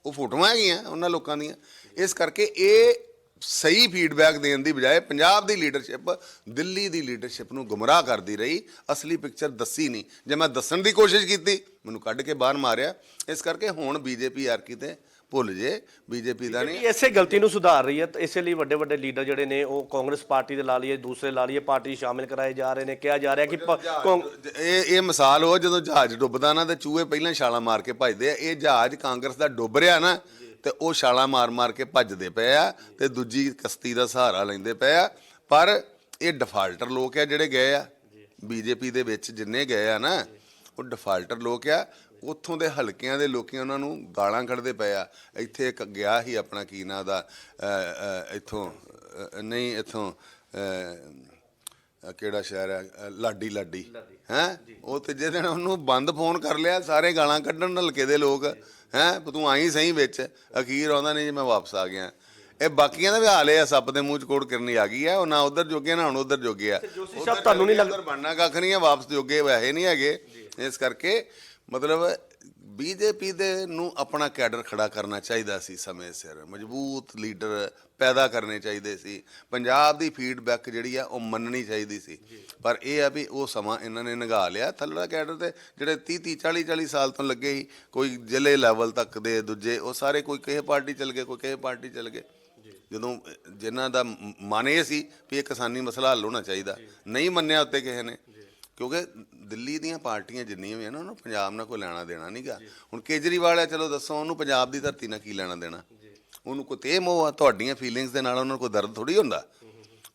ਉਹ ਫੋਟੋਆਂ ਹੈਗੀਆਂ ਉਹਨਾਂ ਲੋਕਾਂ ਦੀਆਂ। ਇਸ ਕਰਕੇ ਇਹ ਸਹੀ ਫੀਡਬੈਕ ਦੇਣ ਦੀ ਬਜਾਏ ਪੰਜਾਬ ਦੀ ਲੀਡਰਸ਼ਿਪ ਦਿੱਲੀ ਦੀ ਲੀਡਰਸ਼ਿਪ ਨੂੰ ਗੁੰਮਰਾਹ ਕਰਦੀ ਰਹੀ, ਅਸਲੀ ਪਿਕਚਰ ਦੱਸੀ ਨਹੀਂ। ਜੇ ਮੈਂ ਦੱਸਣ ਦੀ ਕੋਸ਼ਿਸ਼ ਕੀਤੀ, ਮੈਨੂੰ ਕੱਢ ਕੇ ਬਾਹਰ ਮਾਰਿਆ। ਇਸ ਕਰਕੇ ਹੁਣ ਬੀਜੇਪੀ ਆਰਕੀ ਤੇ ਭੁੱਲ ਜੇ, ਬੀਜੇਪੀ ਦਾ ਨਹੀਂ। ਇਸੇ ਗਲਤੀ ਨੂੰ ਸੁਧਾਰ ਰਹੀ ਹੈ, ਤੇ ਇਸੇ ਲਈ ਵੱਡੇ ਵੱਡੇ ਲੀਡਰ ਜਿਹੜੇ ਨੇ ਉਹ ਕਾਂਗਰਸ ਪਾਰਟੀ ਦੇ ਲਾ ਲਈਏ, ਦੂਸਰੇ ਲਾ ਲਈਏ, ਪਾਰਟੀ ਸ਼ਾਮਿਲ ਕਰਾਏ ਜਾ ਰਹੇ ਨੇ। ਕਿਹਾ ਜਾ ਰਿਹਾ ਕਿ ਇਹ ਮਿਸਾਲ ਹੋ, ਜਦੋਂ ਜਹਾਜ਼ ਡੁੱਬਦਾ ਨਾ ਤੇ ਚੂਹੇ ਪਹਿਲਾਂ ਛਾਲਾਂ ਮਾਰ ਕੇ ਭੱਜਦੇ ਆ। ਇਹ ਜਹਾਜ਼ ਕਾਂਗਰਸ ਦਾ ਡੁੱਬ ਰਿਹਾ ਨਾ, ਤੇ ਉਹ ਛਾਲਾਂ ਮਾਰ ਕੇ ਭੱਜਦੇ ਪਏ ਆ, ਤੇ ਦੂਜੀ ਕਸ਼ਤੀ ਦਾ ਸਹਾਰਾ ਲੈਂਦੇ ਪਏ ਆ। ਪਰ ਇਹ ਡਿਫਾਲਟਰ ਲੋਕ ਆ ਜਿਹੜੇ ਗਏ ਆ ਬੀਜੇਪੀ ਦੇ ਵਿੱਚ, ਜਿੰਨੇ ਗਏ ਆ ਨਾ, ਉਹ ਡਿਫਾਲਟਰ ਲੋਕ ਆ। ਉੱਥੋਂ ਦੇ ਹਲਕਿਆਂ ਦੇ ਲੋਕੀ ਉਹਨਾਂ ਨੂੰ ਗਾਲਾਂ ਕੱਢਦੇ ਪਏ ਆ। ਇੱਥੇ ਇੱਕ ਗਿਆ ਸੀ ਆਪਣਾ ਕੀ ਨਾਂ ਦਾ, ਇੱਥੋਂ ਕਿਹੜਾ ਸ਼ਹਿਰ ਹੈ, ਲਾਡੀ ਹੈ, ਉਹ ਤੀਜੇ ਦਿਨ ਉਹਨੂੰ ਬੰਦ ਫੋਨ ਕਰ ਲਿਆ, ਸਾਰੇ ਗਾਲਾਂ ਕੱਢਣ ਹਲਕੇ ਦੇ ਲੋਕ। ਹੈਂ, ਤੂੰ ਆਈ ਸਹੀ ਵਿੱਚ, ਅਖੀਰ ਆਉਂਦਾ ਨਹੀਂ ਜੀ ਮੈਂ ਵਾਪਸ ਆ ਗਿਆ। ਇਹ ਬਾਕੀਆਂ ਦਾ ਵੀ ਹਾਲ ਇਹ ਆ, ਸੱਪ ਦੇ ਮੂੰਹ 'ਚ ਕੋੜ ਕਰਨੀ ਆ ਗਈ ਆ। ਉਹ ਨਾ ਉਧਰ ਜੋਗੇ ਨਾ ਹੁਣ ਉਧਰ ਜੋਗੇ ਆ। ਤੁਹਾਨੂੰ ਨਹੀਂ ਲੱਗਦਾ ਬਣਨਾ ਕੱਖ ਨਹੀਂ ਆ, ਵਾਪਸ ਜੋਗੇ ਵੈਸੇ ਨਹੀਂ ਹੈਗੇ। ਇਸ ਕਰਕੇ ਮਤਲਬ ਬੀਜੇਪੀ ਦੇ ਨੂੰ ਆਪਣਾ ਕੈਡਰ ਖੜਾ ਕਰਨਾ ਚਾਹੀਦਾ ਸੀ, ਸਮੇਂ ਸਿਰ ਮਜ਼ਬੂਤ ਲੀਡਰ ਪੈਦਾ ਕਰਨੇ ਚਾਹੀਦੇ ਸੀ। ਪੰਜਾਬ ਦੀ ਫੀਡਬੈਕ ਜਿਹੜੀ ਆ ਉਹ ਮੰਨਣੀ ਚਾਹੀਦੀ ਸੀ, ਪਰ ਇਹ ਆ ਵੀ ਉਹ ਸਮਾਂ ਇਹਨਾਂ ਨੇ ਨਿਘਾ ਲਿਆ। ਥੱਲੜਾ ਕੈਡਰ ਤੇ ਜਿਹੜੇ 30 40 ਸਾਲ ਤੋਂ ਲੱਗੇ ਸੀ, ਕੋਈ ਜ਼ਿਲ੍ਹੇ ਲੈਵਲ ਤੱਕ ਦੇ ਦੂਜੇ, ਉਹ ਸਾਰੇ ਕੋਈ ਕਿਸੇ ਪਾਰਟੀ ਚਲ ਗਏ, ਕੋਈ ਕਿਸੇ ਪਾਰਟੀ ਚਲ ਗਏ। ਜਦੋਂ ਜਿਨ੍ਹਾਂ ਦਾ ਮਨ ਇਹ ਸੀ ਵੀ ਇਹ ਕਿਸਾਨੀ ਮਸਲਾ ਹੱਲ ਹੋਣਾ ਚਾਹੀਦਾ, ਨਹੀਂ ਮੰਨਿਆ ਉੱਤੇ ਕਿਸੇ ਨੇ, ਕਿਉਂਕਿ ਦਿੱਲੀ ਦੀਆਂ ਪਾਰਟੀਆਂ ਜਿੰਨੀਆਂ ਵੀ ਹਨ ਉਹਨੂੰ ਪੰਜਾਬ ਨਾਲ ਕੋਈ ਲੈਣਾ ਦੇਣਾ ਨਹੀਂ ਗਾ। ਹੁਣ ਕੇਜਰੀਵਾਲ ਆ, ਚਲੋ ਦੱਸੋ ਉਹਨੂੰ ਪੰਜਾਬ ਦੀ ਧਰਤੀ ਨਾਲ ਕੀ ਲੈਣਾ ਦੇਣਾ, ਉਹਨੂੰ ਕੋਈ ਤੇ ਮੋਹ ਆ, ਤੁਹਾਡੀਆਂ ਫੀਲਿੰਗਸ ਦੇ ਨਾਲ ਉਹਨਾਂ ਨੂੰ ਕੋਈ ਦਰਦ ਥੋੜੀ ਹੁੰਦਾ।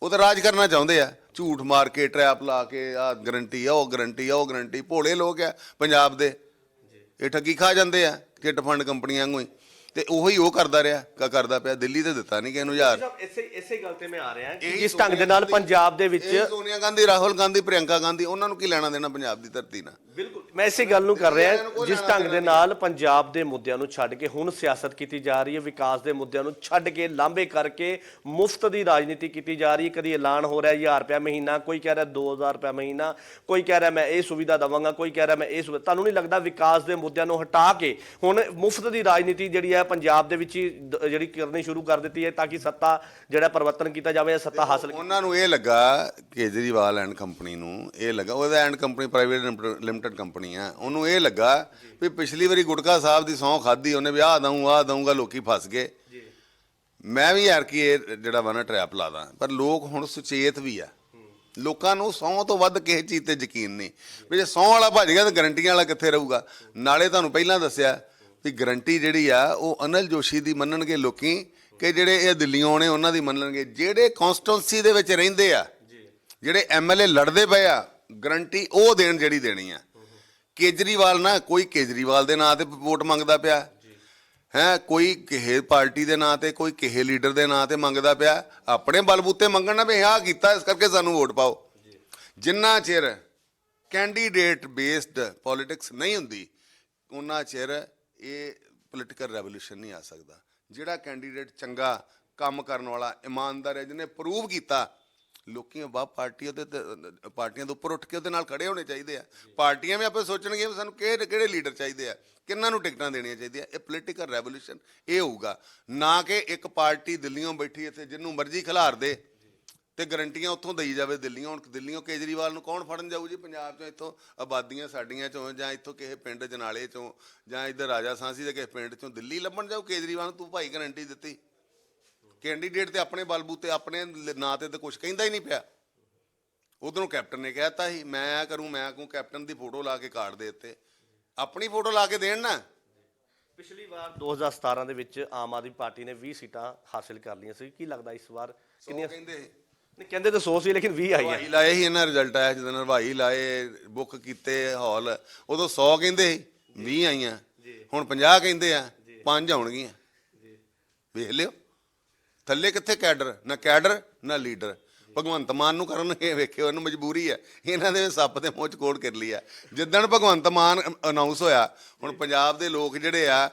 ਉਹ ਤਾਂ ਰਾਜ ਕਰਨਾ ਚਾਹੁੰਦੇ ਆ, ਝੂਠ ਮਾਰ ਕੇ, ਟਰੈਪ ਲਾ ਕੇ, ਆ ਗਰੰਟੀ ਆ, ਉਹ ਗਰੰਟੀ ਆ, ਉਹ ਗਰੰਟੀ। ਭੋਲੇ ਲੋਕ ਆ ਪੰਜਾਬ ਦੇ, ਇਹ ਠੱਗੀ ਖਾ ਜਾਂਦੇ ਆ ਚਿੱਟ ਫੰਡ ਕੰਪਨੀਆਂ ਵਾਂਗੂ ਹੀ, ਤੇ ਉਹੀ ਉਹ ਕਰਦਾ ਰਿਹਾ, ਕਰਦਾ ਪਿਆ। ਦਿੱਲੀ ਤੇ ਦਿੱਤਾ ਨਹੀਂ ਕਿਸੇ ਨੂੰ ਯਾਰ। ਇਸੇ ਗੱਲ ਤੇ ਮੈਂ ਆ ਰਿਹਾ ਕਿ ਜਿਸ ਢੰਗ ਦੇ ਨਾਲ ਪੰਜਾਬ ਦੇ ਵਿੱਚ ਸੋਨੀਆ ਗਾਂਧੀ, ਰਾਹੁਲ ਗਾਂਧੀ, ਪ੍ਰਿਯੰਕਾ ਗਾਂਧੀ, ਉਹਨਾਂ ਨੂੰ ਕੀ ਲੈਣਾ ਦੇਣਾ ਪੰਜਾਬ ਦੀ ਧਰਤੀ ਨਾਲ। ਬਿਲਕੁਲ ਮੈਂ ਇਸੇ ਗੱਲ ਨੂੰ ਕਰ ਰਿਹਾ, ਜਿਸ ਢੰਗ ਦੇ ਨਾਲ ਪੰਜਾਬ ਦੇ ਮੁੱਦਿਆਂ ਨੂੰ ਛੱਡ ਕੇ ਹੁਣ ਸਿਆਸਤ ਕੀਤੀ ਜਾ ਰਹੀ ਹੈ, ਵਿਕਾਸ ਦੇ ਮੁੱਦਿਆਂ ਨੂੰ ਛੱਡ ਕੇ ਲਾਂਭੇ ਕਰਕੇ ਮੁਫਤ ਦੀ ਰਾਜਨੀਤੀ ਕੀਤੀ ਜਾ ਰਹੀ ਹੈ। ਕਦੀ ਐਲਾਨ ਹੋ ਰਿਹਾ 1000 ਰੁਪਇਆ ਮਹੀਨਾ, ਕੋਈ ਕਹਿ ਰਿਹਾ 2000 ਰੁਪਇਆ ਮਹੀਨਾ, ਕੋਈ ਕਹਿ ਰਿਹਾ ਮੈਂ ਇਹ ਸੁਵਿਧਾ ਦੇਵਾਂਗਾ, ਕੋਈ ਕਹਿ ਰਿਹਾ ਮੈਂ ਇਹ ਸੁਵਿਧਾ। ਤੁਹਾਨੂੰ ਨਹੀਂ ਲੱਗਦਾ ਵਿਕਾਸ ਦੇ ਮੁੱਦਿਆਂ ਨੂੰ ਹਟਾ ਕੇ ਹੁਣ ਮੁਫਤ ਦੀ ਰਾਜਨੀਤੀ ਜਿਹੜੀ ਹੈ ਪੰਜਾਬ ਦੇ ਵਿੱਚ ਹੀ ਜਿਹੜੀ ਕਰਨੀ ਸ਼ੁਰੂ ਕਰ ਦਿੱਤੀ ਹੈ, ਤਾਂ ਕਿ ਸੱਤਾ ਜਿਹੜਾ ਪਰਿਵਰਤਨ ਕੀਤਾ ਜਾਵੇ, ਸੱਤਾ ਹਾਸਲ? ਉਹਨਾਂ ਨੂੰ ਇਹ ਲੱਗਾ, ਕੇਜਰੀਵਾਲ ਐਂਡ ਕੰਪਨੀ ਨੂੰ ਇਹ ਲੱਗਾ, ਉਹਦਾ and company private limited company ਆ, ਉਹਨੂੰ ਇਹ ਲੱਗਾ ਵੀ ਪਿਛਲੀ ਵਾਰੀ ਗੁਟਕਾ ਸਾਹਿਬ ਦੀ ਸਹੁੰ ਖਾਧੀ ਉਹਨੇ ਵੀ ਆਹ ਦਊਂਗਾ, ਲੋਕੀ ਫਸ ਗਏ। ਮੈਂ ਵੀ ਯਾਰ ਕੀ ਇਹ ਜਿਹੜਾ ਵਾ ਨਾ ਟਰੈਪ ਲਾਦਾ, ਪਰ ਲੋਕ ਹੁਣ ਸੁਚੇਤ ਵੀ ਆ। ਲੋਕਾਂ ਨੂੰ ਸਹੁੰ ਤੋਂ ਵੱਧ ਕਿਸੇ ਚੀਜ਼ ਤੇ ਯਕੀਨ ਨਹੀਂ ਵੀ ਜੇ ਸਹੁੰ ਵਾਲਾ ਭੱਜ ਗਿਆ ਤਾਂ ਗਰੰਟੀਆਂ ਵਾਲਾ ਕਿੱਥੇ ਰਹੂਗਾ। ਨਾਲੇ ਤੁਹਾਨੂੰ ਪਹਿਲਾਂ ਦੱਸਿਆ ਵੀ ਗਰੰਟੀ ਜਿਹੜੀ ਆ ਉਹ ਅਨਿਲ ਜੋਸ਼ੀ ਦੀ ਮੰਨਣਗੇ ਲੋਕੀ, ਕਿ ਜਿਹੜੇ ਇਹ ਦਿੱਲੀੋਂ ਆਉਣੇ ਉਹਨਾਂ ਦੀ ਮੰਨਣਗੇ। ਜਿਹੜੇ ਕੌਂਸਟੀਟੂਐਂਸੀ ਦੇ ਵਿੱਚ ਰਹਿੰਦੇ ਆ, ਜਿਹੜੇ ਐਮਐਲਏ ਲੜਦੇ ਪਏ ਆ, ਗਰੰਟੀ ਉਹ ਦੇਣ ਜਿਹੜੀ ਦੇਣੀ ਆ। ਕੇਜਰੀਵਾਲ ਨਾ ਕੋਈ ਕੇਜਰੀਵਾਲ ਦੇ ਨਾਂ ਤੇ ਵੋਟ ਮੰਗਦਾ ਪਿਆ ਹੈ, ਕੋਈ ਕਿਸੇ ਪਾਰਟੀ ਦੇ ਨਾਂ ਤੇ, ਕੋਈ ਕਿਸੇ ਲੀਡਰ ਦੇ ਨਾਂ ਤੇ ਮੰਗਦਾ ਪਿਆ। ਆਪਣੇ ਬਲਬੂਤੇ ਮੰਗਣ ਨਾ ਵੀ ਆਹ ਕੀਤਾ ਇਸ ਕਰਕੇ ਸਾਨੂੰ ਵੋਟ ਪਾਓ। ਜਿੰਨਾ ਚਿਰ ਕੈਂਡੀਡੇਟ ਬੇਸਡ ਪੋਲਿਟਿਕਸ ਨਹੀਂ ਹੁੰਦੀ, ਉਹਨਾਂ ਚਿਰ ਇਹ ਪੋਲੀਟੀਕਲ ਰੈਵੋਲੂਸ਼ਨ ਨਹੀਂ ਆ ਸਕਦਾ। ਜਿਹੜਾ ਕੈਂਡੀਡੇਟ ਚੰਗਾ ਕੰਮ ਕਰਨ ਵਾਲਾ, ਇਮਾਨਦਾਰ ਹੈ, ਜਿਹਨੇ ਪ੍ਰੂਵ ਕੀਤਾ, ਲੋਕੀ ਵਾਹ ਪਾਰਟੀ ਉਹਦੇ ਪਾਰਟੀਆਂ ਦੇ ਉੱਪਰ ਉੱਠ ਕੇ ਉਹਦੇ ਨਾਲ ਖੜੇ ਹੋਣੇ ਚਾਹੀਦੇ ਆ। ਪਾਰਟੀਆਂ ਵੀ ਆਪੇ ਸੋਚਣਗੀਆਂ ਵੀ ਸਾਨੂੰ ਕਿਹੜੇ ਲੀਡਰ ਚਾਹੀਦੇ ਆ, ਕਿਹਨਾਂ ਨੂੰ ਟਿਕਟਾਂ ਦੇਣੀਆਂ ਚਾਹੀਦੀਆਂ। ਇਹ ਪੋਲੀਟੀਕਲ ਰੈਵੋਲੂਸ਼ਨ ਇਹ ਹੋਊਗਾ, ਨਾ ਕਿ ਇੱਕ ਪਾਰਟੀ ਦਿੱਲੀੋਂ ਬੈਠੀ ਇੱਥੇ ਜਿਹਨੂੰ ਮਰਜ਼ੀ ਖਿਲਾਰ ਦੇ ਤੇ ਗਰੰਟੀਆਂ ਉੱਥੋਂ ਦੇਈ ਜਾਵੇ ਦਿੱਲੀੋਂ। ਹੁਣ ਦਿੱਲੀੋਂ ਕੇਜਰੀਵਾਲ ਨੂੰ ਕੌਣ ਫੜਨ ਜਾਊ ਜੀ? ਪੰਜਾਬ 'ਚੋਂ, ਇੱਥੋਂ ਆਬਾਦੀਆਂ ਸਾਡੀਆਂ 'ਚੋਂ, ਜਾਂ ਇੱਥੋਂ ਕਿਸੇ ਪਿੰਡ ਜਨਾਲੇ 'ਚੋਂ, ਜਾਂ ਇੱਧਰ ਰਾਜਾ ਸਾਂਸੀ ਦੇ ਕਿਸੇ ਪਿੰਡ 'ਚੋਂ ਦਿੱਲੀ ਲੱਭਣ ਜਾਊ ਕੇਜਰੀਵਾਲ ਨੂੰ? ਤੂੰ ਭਾਈ ਗਰੰਟੀ ਦਿੱਤੀ, ਕੈਂਡੀਡੇਟ ਤੇ ਆਪਣੇ ਬਲਬੂਤੇ ਆਪਣੇ ਨਾਂ ਤੇ ਕੁਝ ਕਹਿੰਦਾ ਹੀ ਨਹੀਂ ਪਿਆ। ਉਧਰੋਂ ਕੈਪਟਨ ਨੇ ਕਹਿਤਾ ਸੀ ਮੈਂ ਕਰੂੰ, ਕੈਪਟਨ ਦੀ ਫੋਟੋ ਲਾ ਕੇ ਕਾਰਡ ਦੇ ਦਿੱਤੇ। ਆਪਣੀ ਫੋਟੋ ਲਾ ਕੇ ਦੇਣ ਨਾ। ਪਿਛਲੀ ਵਾਰ 2017 ਦੇ ਵਿੱਚ ਆਮ ਆਦਮੀ ਪਾਰਟੀ ਨੇ 20 ਸੀਟਾਂ ਹਾਸਿਲ ਕਰ ਲਈਆਂ ਸੀ। ਕੀ ਲੱਗਦਾ ਇਸ ਵਾਰ ਕਿੰਨੀਆਂ? ਕਹਿੰਦੇ ਤਾਂ 100 ਸੀ, ਲੇਕਿਨ 20 ਆਈਆਂ। ਹਲਵਾਈ ਲਾਏ ਸੀ ਇਹਨਾਂ, ਰਿਜ਼ਲਟ ਆਇਆ ਜਦੋਂ ਹਲਵਾਈ ਲਾਏ, ਬੁੱਕ ਕੀਤੇ ਹਾਲ, ਉਦੋਂ 100 ਕਹਿੰਦੇ ਸੀ, 20 ਆਈਆਂ। ਹੁਣ 50 ਕਹਿੰਦੇ ਆ, 5 ਆਉਣਗੀਆਂ। ਵੇਖ ਲਿਓ ਥੱਲੇ ਕਿੱਥੇ ਕੈਡਰ, ਨਾ ਲੀਡਰ। ਭਗਵੰਤ ਮਾਨ ਨੂੰ ਕਰਨਗੇ, ਵੇਖਿਓ ਇਹਨੂੰ ਮਜਬੂਰੀ ਹੈ, ਇਹਨਾਂ ਦੇ ਸੱਪ ਦੇ ਮੂੰਹ 'ਚ ਕੋੜ ਕਰ ਲਈ ਆ। ਜਿੱਦਣ ਭਗਵੰਤ ਮਾਨ ਅਨਾਉਂਸ ਹੋਇਆ, ਹੁਣ ਪੰਜਾਬ ਦੇ ਲੋਕ ਜਿਹੜੇ ਆ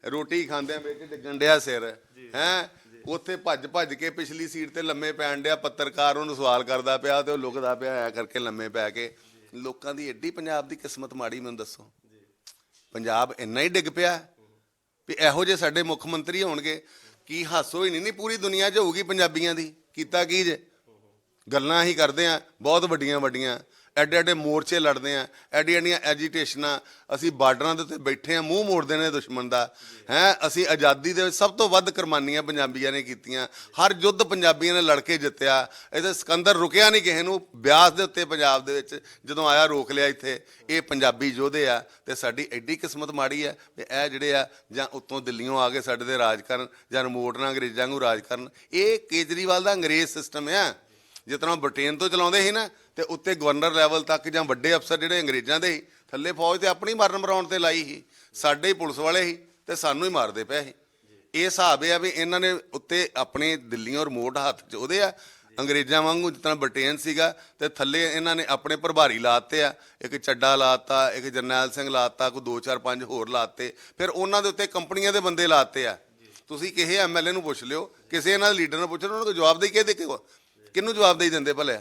ਰੋਟੀ ਖਾਂਦਿਆਂ ਵਿੱਚ ਡਿੱਗਣ ਡਿਆ ਸਿਰ ਹੈ, ਉੱਥੇ ਭੱਜ ਕੇ ਪਿਛਲੀ ਸੀਟ ਤੇ ਲੰਮੇ ਪੈਣ ਡਿਆ। ਪੱਤਰਕਾਰ ਉਹਨੂੰ ਸਵਾਲ ਕਰਦਾ ਪਿਆ ਤੇ ਉਹ ਲੁਕਦਾ ਪਿਆ ਐ ਕਰਕੇ ਲੰਮੇ ਪੈ ਕੇ। ਲੋਕਾਂ ਦੀ ਐਡੀ ਪੰਜਾਬ ਦੀ ਕਿਸਮਤ ਮਾੜੀ, ਮੈਨੂੰ ਦੱਸੋ। ਪੰਜਾਬ ਇੰਨਾ ਹੀ ਡਿੱਗ ਪਿਆ ਵੀ ਇਹੋ ਜਿਹੇ ਸਾਡੇ ਮੁੱਖ ਮੰਤਰੀ ਹੋਣਗੇ, ਕੀ ਹਾਸੋ ਹੀ ਨਹੀਂ ਪੂਰੀ ਦੁਨੀਆ 'ਚ ਹੋਊਗੀ ਪੰਜਾਬੀਆਂ ਦੀ। ਕੀਤਾ ਕੀ ਜੇ? ਗੱਲਾਂ ਹੀ ਕਰਦੇ ਆ ਬਹੁਤ ਵੱਡੀਆਂ, ਐਡੇ ਮੋਰਚੇ ਲੜਦੇ ਆ, ਐਡੀਆਂ ਐਜੀਟੇਸ਼ਨਾਂ। ਅਸੀਂ ਬਾਰਡਰਾਂ ਦੇ ਉੱਤੇ ਬੈਠੇ ਆ, ਮੂੰਹ ਮੋੜਦੇ ਨੇ ਦੁਸ਼ਮਣ ਦਾ ਹੈ। ਅਸੀਂ ਆਜ਼ਾਦੀ ਦੇ ਵਿੱਚ ਸਭ ਤੋਂ ਵੱਧ ਕੁਰਬਾਨੀਆਂ ਪੰਜਾਬੀਆਂ ਨੇ ਕੀਤੀਆਂ। ਹਰ ਯੁੱਧ ਪੰਜਾਬੀਆਂ ਨੇ ਲੜ ਕੇ ਜਿੱਤਿਆ। ਇਹਦੇ ਸਿਕੰਦਰ ਰੁਕਿਆ ਨਹੀਂ ਕਿਸੇ ਨੂੰ। ਬਿਆਸ ਦੇ ਉੱਤੇ ਪੰਜਾਬ ਦੇ ਵਿੱਚ ਜਦੋਂ ਆਇਆ ਰੋਕ ਲਿਆ ਇੱਥੇ। ਇਹ ਪੰਜਾਬੀ ਯੋਧੇ ਆ। ਤੇ ਸਾਡੀ ਐਡੀ ਕਿਸਮਤ ਮਾੜੀ ਆ ਵੀ ਇਹ ਜਿਹੜੇ ਆ ਜਾਂ ਉੱਤੋਂ ਦਿੱਲੀੋਂ ਆ ਕੇ ਸਾਡੇ ਤੇ ਰਾਜ ਕਰਨ, ਜਾਂ ਰਿਮੋਟ ਨਾਲ ਅੰਗਰੇਜ਼ਾਂ ਨੂੰ ਰਾਜ ਕਰਨ। ਇਹ ਕੇਜਰੀਵਾਲ ਦਾ ਅੰਗਰੇਜ਼ ਸਿਸਟਮ ਆ। ਜਿਸ ਤਰ੍ਹਾਂ ਬ੍ਰਿਟੇਨ ਤੋਂ ਚਲਾਉਂਦੇ ਸੀ ਨਾ, ਤੇ ਉੱਤੇ ਗਵਰਨਰ ਲੈਵਲ ਤੱਕ ਜਾਂ ਵੱਡੇ ਅਫਸਰ ਜਿਹੜੇ ਅੰਗਰੇਜ਼ਾਂ ਦੇ ਸੀ, ਥੱਲੇ ਫੌਜ ਤੇ ਆਪਣੀ ਮਰਨ ਮਰਾਉਣ ਤੇ ਲਾਈ ਸੀ। ਸਾਡੇ ਹੀ ਪੁਲਿਸ ਵਾਲੇ ਸੀ ਤੇ ਸਾਨੂੰ ਹੀ ਮਾਰਦੇ ਪਏ ਸੀ। ਇਹ ਹਿਸਾਬ ਆ ਵੀ ਇਹਨਾਂ ਨੇ ਉੱਤੇ ਆਪਣੇ ਦਿੱਲੀੋਂ ਰਿਮੋਟ ਹੱਥ 'ਚ ਉਹਦੇ ਆ, ਅੰਗਰੇਜ਼ਾਂ ਵਾਂਗੂ ਜਿਸ ਤਰ੍ਹਾਂ ਬ੍ਰਿਟੇਨ ਸੀਗਾ, ਤੇ ਥੱਲੇ ਇਹਨਾਂ ਨੇ ਆਪਣੇ ਪ੍ਰਭਾਰੀ ਲਾਤੇ ਆ। ਇੱਕ ਚੱਡਾ ਲਾਤਾ, ਇੱਕ ਜਰਨੈਲ ਸਿੰਘ ਲਾਤਾ, ਕੋਈ 2 4 5 ਹੋਰ ਲਾਤੇ। ਫਿਰ ਉਹਨਾਂ ਦੇ ਉੱਤੇ ਕੰਪਨੀਆਂ ਦੇ ਬੰਦੇ ਲਾਤੇ ਆ। ਤੁਸੀਂ ਕਿਸੇ ਐਮਐਲਏ ਨੂੰ ਪੁੱਛ ਲਿਓ, ਕਿਸੇ ਇਹਨਾਂ ਦੇ ਲੀਡਰ ਨੂੰ ਪੁੱਛ ਲਿਓ, ਉਹਨਾਂ ਨੂੰ ਜਵਾਬਦੇਹੀ ਕਿਹਨੂੰ ਜਵਾਬਦੇਹੀ ਦਿੰਦੇ ਭਲੇ?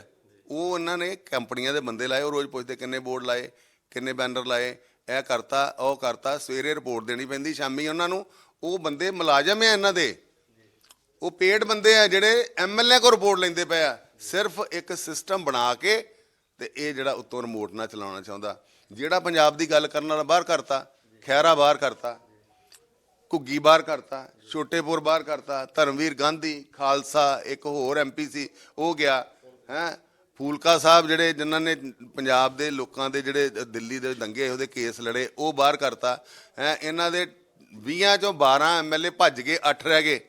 ਉਹ ਉਹਨਾਂ ਨੇ ਕੰਪਨੀਆਂ ਦੇ ਬੰਦੇ ਲਾਏ। ਉਹ ਰੋਜ਼ ਪੁੱਛਦੇ ਕਿੰਨੇ ਬੋਰਡ ਲਾਏ, ਕਿੰਨੇ ਬੈਨਰ ਲਾਏ, ਇਹ ਕਰਤਾ ਉਹ ਕਰਤਾ, ਸਵੇਰੇ ਰਿਪੋਰਟ ਦੇਣੀ ਪੈਂਦੀ, ਸ਼ਾਮੀ ਉਹਨਾਂ ਨੂੰ। ਉਹ ਬੰਦੇ ਮੁਲਾਜ਼ਮ ਆ ਇਹਨਾਂ ਦੇ, ਉਹ ਪੇਡ ਬੰਦੇ ਆ ਜਿਹੜੇ ਐਮਐਲਏ ਕੋਲ ਰਿਪੋਰਟ ਲੈਂਦੇ ਪਏ ਆ। ਸਿਰਫ ਇੱਕ ਸਿਸਟਮ ਬਣਾ ਕੇ ਤੇ ਇਹ ਜਿਹੜਾ ਉੱਤੋਂ ਰਿਮੋਟ ਨਾਲ ਚਲਾਉਣਾ ਚਾਹੁੰਦਾ। ਜਿਹੜਾ ਪੰਜਾਬ ਦੀ ਗੱਲ ਕਰਨ ਵਾਲਾ ਬਾਹਰ ਕਰਤਾ, ਖੈਰਾ ਬਾਹਰ ਕਰਤਾ, ਘੁੱਗੀ ਬਾਹਰ ਕਰਤਾ, ਛੋਟੇਪੁਰ ਬਾਹਰ ਕਰਤਾ, ਧਰਮਵੀਰ ਗਾਂਧੀ ਖਾਲਸਾ, ਇੱਕ ਹੋਰ ਐਮਪੀ ਸੀ ਉਹ ਗਿਆ ਹੈ, ਫੂਲਕਾ ਸਾਹਿਬ ਜਿਹੜੇ ਜਿਨ੍ਹਾਂ ਨੇ ਪੰਜਾਬ ਦੇ ਲੋਕਾਂ ਦੇ ਜਿਹੜੇ ਦਿੱਲੀ ਦੇ ਦੰਗੇ ਉਹਦੇ ਕੇਸ ਲੜੇ ਉਹ ਬਾਹਰ ਕਰਤਾ ਹੈ। ਇਹਨਾਂ ਦੇ 20 ਚੋਂ 12 ਐਮਐਲਏ ਭੱਜ ਗਏ, 8 ਰਹਿ ਗਏ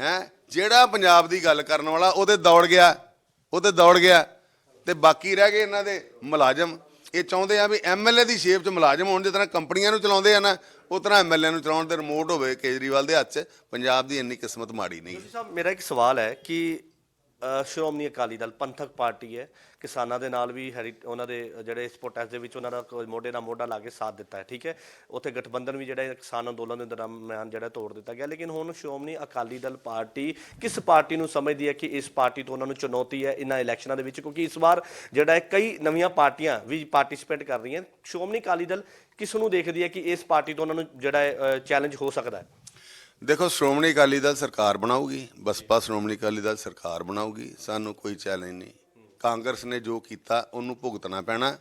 ਹੈ। ਜਿਹੜਾ ਪੰਜਾਬ ਦੀ ਗੱਲ ਕਰਨ ਵਾਲਾ ਉਹਦੇ ਦੌੜ ਗਿਆ ਤੇ ਬਾਕੀ ਰਹਿ ਗਏ ਇਹਨਾਂ ਦੇ ਮੁਲਾਜ਼ਮ। ਇਹ ਚਾਹੁੰਦੇ ਆ ਵੀ ਐਮਐਲਏ ਦੀ ਸ਼ੇਪ 'ਚ ਮੁਲਾਜ਼ਮ ਹੋਣ, ਜਿਸ ਤਰ੍ਹਾਂ ਕੰਪਨੀਆਂ ਨੂੰ ਚਲਾਉਂਦੇ ਆ ਨਾ ਉਸ ਤਰ੍ਹਾਂ ਐਮਐਲਏ ਨੂੰ ਚਲਾਉਣ ਤੇ ਰਿਮੋਟ ਹੋਵੇ ਕੇਜਰੀਵਾਲ ਦੇ ਹੱਥ 'ਚ। ਪੰਜਾਬ ਦੀ ਇੰਨੀ ਕਿਸਮਤ ਮਾੜੀ ਨਹੀਂ। ਸਾਹਿਬ ਮੇਰਾ ਇੱਕ ਸਵਾਲ ਹੈ ਕਿ ਸ਼੍ਰੋਮਣੀ ਅਕਾਲੀ ਦਲ ਪੰਥਕ ਪਾਰਟੀ ਹੈ, ਕਿਸਾਨਾਂ ਦੇ ਨਾਲ ਵੀ ਉਹਨਾਂ ਦੇ ਜਿਹੜੇ ਇਸ ਪ੍ਰੋਟੈਸਟ ਦੇ ਵਿੱਚ ਉਹਨਾਂ ਦਾ ਮੋਢੇ ਨਾਲ ਮੋਢਾ ਲਾ ਕੇ ਸਾਥ ਦਿੱਤਾ ਹੈ, ਠੀਕ ਹੈ। ਉੱਥੇ ਗਠਬੰਧਨ ਵੀ ਜਿਹੜਾ ਕਿਸਾਨ ਅੰਦੋਲਨ ਦੇ ਦਰਮਿਆਨ ਜਿਹੜਾ ਤੋੜ ਦਿੱਤਾ ਗਿਆ। ਲੇਕਿਨ ਹੁਣ ਸ਼੍ਰੋਮਣੀ ਅਕਾਲੀ ਦਲ ਪਾਰਟੀ ਕਿਸ ਪਾਰਟੀ ਨੂੰ ਸਮਝਦੀ ਹੈ ਕਿ ਇਸ ਪਾਰਟੀ ਤੋਂ ਉਹਨਾਂ ਨੂੰ ਚੁਣੌਤੀ ਹੈ ਇਹਨਾਂ ਇਲੈਕਸ਼ਨਾਂ ਦੇ ਵਿੱਚ? ਕਿਉਂਕਿ ਇਸ ਵਾਰ ਜਿਹੜਾ ਹੈ ਕਈ ਨਵੀਆਂ ਪਾਰਟੀਆਂ ਵੀ ਪਾਰਟਿਸਿਪੇਟ ਕਰ ਰਹੀਆਂ। ਸ਼੍ਰੋਮਣੀ ਅਕਾਲੀ ਦਲ ਕਿਸ ਨੂੰ ਦੇਖਦੀ ਹੈ ਕਿ ਇਸ ਪਾਰਟੀ ਤੋਂ ਉਹਨਾਂ ਨੂੰ ਜਿਹੜਾ ਹੈ ਚੈਲੰਜ ਹੋ ਸਕਦਾ ਹੈ? ਦੇਖੋ, ਸ਼੍ਰੋਮਣੀ ਅਕਾਲੀ ਦਲ ਸਰਕਾਰ ਬਣਾਊਗੀ, ਬਸਪਾ ਸ਼੍ਰੋਮਣੀ ਅਕਾਲੀ ਦਲ ਸਰਕਾਰ ਬਣਾਊਗੀ, ਸਾਨੂੰ ਕੋਈ ਚੈਲੰਜ ਨਹੀਂ। ਕਾਂਗਰਸ ਨੇ ਜੋ ਕੀਤਾ ਉਹਨੂੰ ਭੁਗਤਣਾ ਪੈਣਾ।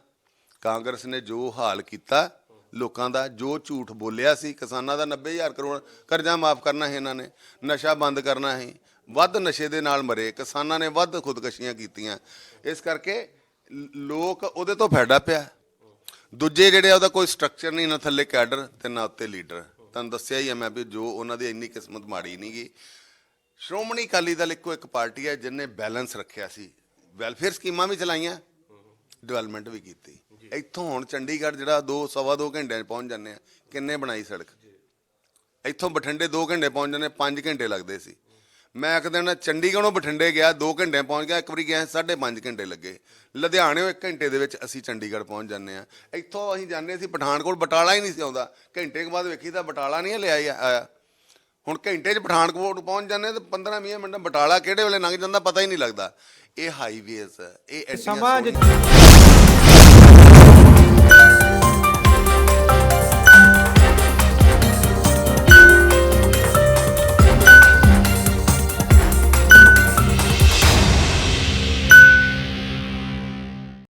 ਕਾਂਗਰਸ ਨੇ ਜੋ ਹਾਲ ਕੀਤਾ ਲੋਕਾਂ ਦਾ, ਜੋ ਝੂਠ ਬੋਲਿਆ ਸੀ, ਕਿਸਾਨਾਂ ਦਾ 90,000 ਕਰੋੜ ਕਰਜ਼ਾ ਮਾਫ ਕਰਨਾ ਹੈ ਇਹਨਾਂ ਨੇ, ਨਸ਼ਾ ਬੰਦ ਕਰਨਾ ਹੈ, ਵੱਧ ਨਸ਼ੇ ਦੇ ਨਾਲ ਮਰੇ, ਕਿਸਾਨਾਂ ਨੇ ਵੱਧ ਖੁਦਕਸ਼ੀਆਂ ਕੀਤੀਆਂ। ਇਸ ਕਰਕੇ ਲੋਕ ਉਹਦੇ ਤੋਂ ਫਾਇਦਾ ਪਿਆ। ਦੂਜੇ ਜਿਹੜੇ ਉਹਦਾ ਕੋਈ ਸਟਰਕਚਰ ਨਹੀਂ, ਨਾ ਥੱਲੇ ਕੈਡਰ ਤੇ ਨਾ ਉੱਤੇ ਲੀਡਰ। ਤੁਹਾਨੂੰ ਦੱਸਿਆ ਹੀ ਹੈ ਮੈਂ ਵੀ ਜੋ ਉਹਨਾਂ ਦੀ ਇੰਨੀ ਕਿਸਮਤ ਮਾੜੀ ਨਹੀਂ ਗਈ। ਸ਼੍ਰੋਮਣੀ ਅਕਾਲੀ ਦਲ ਇੱਕੋ ਇੱਕ ਪਾਰਟੀ ਹੈ ਜਿਹਨੇ ਬੈਲੈਂਸ ਰੱਖਿਆ ਸੀ, ਵੈਲਫੇਅਰ ਸਕੀਮਾਂ ਵੀ ਚਲਾਈਆਂ, ਡਿਵੈਲਪਮੈਂਟ ਵੀ ਕੀਤੀ। ਇੱਥੋਂ ਹੁਣ ਚੰਡੀਗੜ੍ਹ ਜਿਹੜਾ 2-2.5 ਘੰਟਿਆਂ 'ਚ ਪਹੁੰਚ ਜਾਂਦੇ ਆ, ਕਿੰਨੇ ਬਣਾਈ ਸੜਕ। ਇੱਥੋਂ ਬਠਿੰਡੇ 2 ਘੰਟੇ ਪਹੁੰਚ ਜਾਂਦੇ, 5 ਘੰਟੇ ਲੱਗਦੇ ਸੀ। ਮੈਂ ਇੱਕ ਦਿਨ ਚੰਡੀਗੜ੍ਹੋਂ ਬਠਿੰਡੇ ਗਿਆ, 2 ਘੰਟੇ ਪਹੁੰਚ ਗਿਆ। ਇੱਕ ਵਾਰੀ ਗਿਆ 5.5 ਘੰਟੇ ਲੱਗੇ। ਲੁਧਿਆਣਿਓਂ 1 ਘੰਟੇ ਦੇ ਵਿੱਚ ਅਸੀਂ ਚੰਡੀਗੜ੍ਹ ਪਹੁੰਚ ਜਾਂਦੇ ਹਾਂ। ਇੱਥੋਂ ਅਸੀਂ ਜਾਂਦੇ ਸੀ ਪਠਾਨਕੋਟ, ਬਟਾਲਾ ਹੀ ਨਹੀਂ ਸੀ ਆਉਂਦਾ। ਘੰਟੇ ਕੁ ਬਾਅਦ ਵੇਖੀ ਤਾਂ ਬਟਾਲਾ ਨਹੀਂ ਲਿਆ ਆਇਆ। ਹੁਣ ਘੰਟੇ 'ਚ ਪਠਾਨਕੋਟ ਪਹੁੰਚ ਜਾਂਦੇ ਤੇ 15-20 ਮਿੰਟ ਬਟਾਲਾ ਕਿਹੜੇ ਵੇਲੇ ਲੰਘ ਜਾਂਦਾ ਪਤਾ ਹੀ ਨਹੀਂ ਲੱਗਦਾ। ਇਹ ਹਾਈਵੇਜ਼, ਇਹ ਸਮਾਂ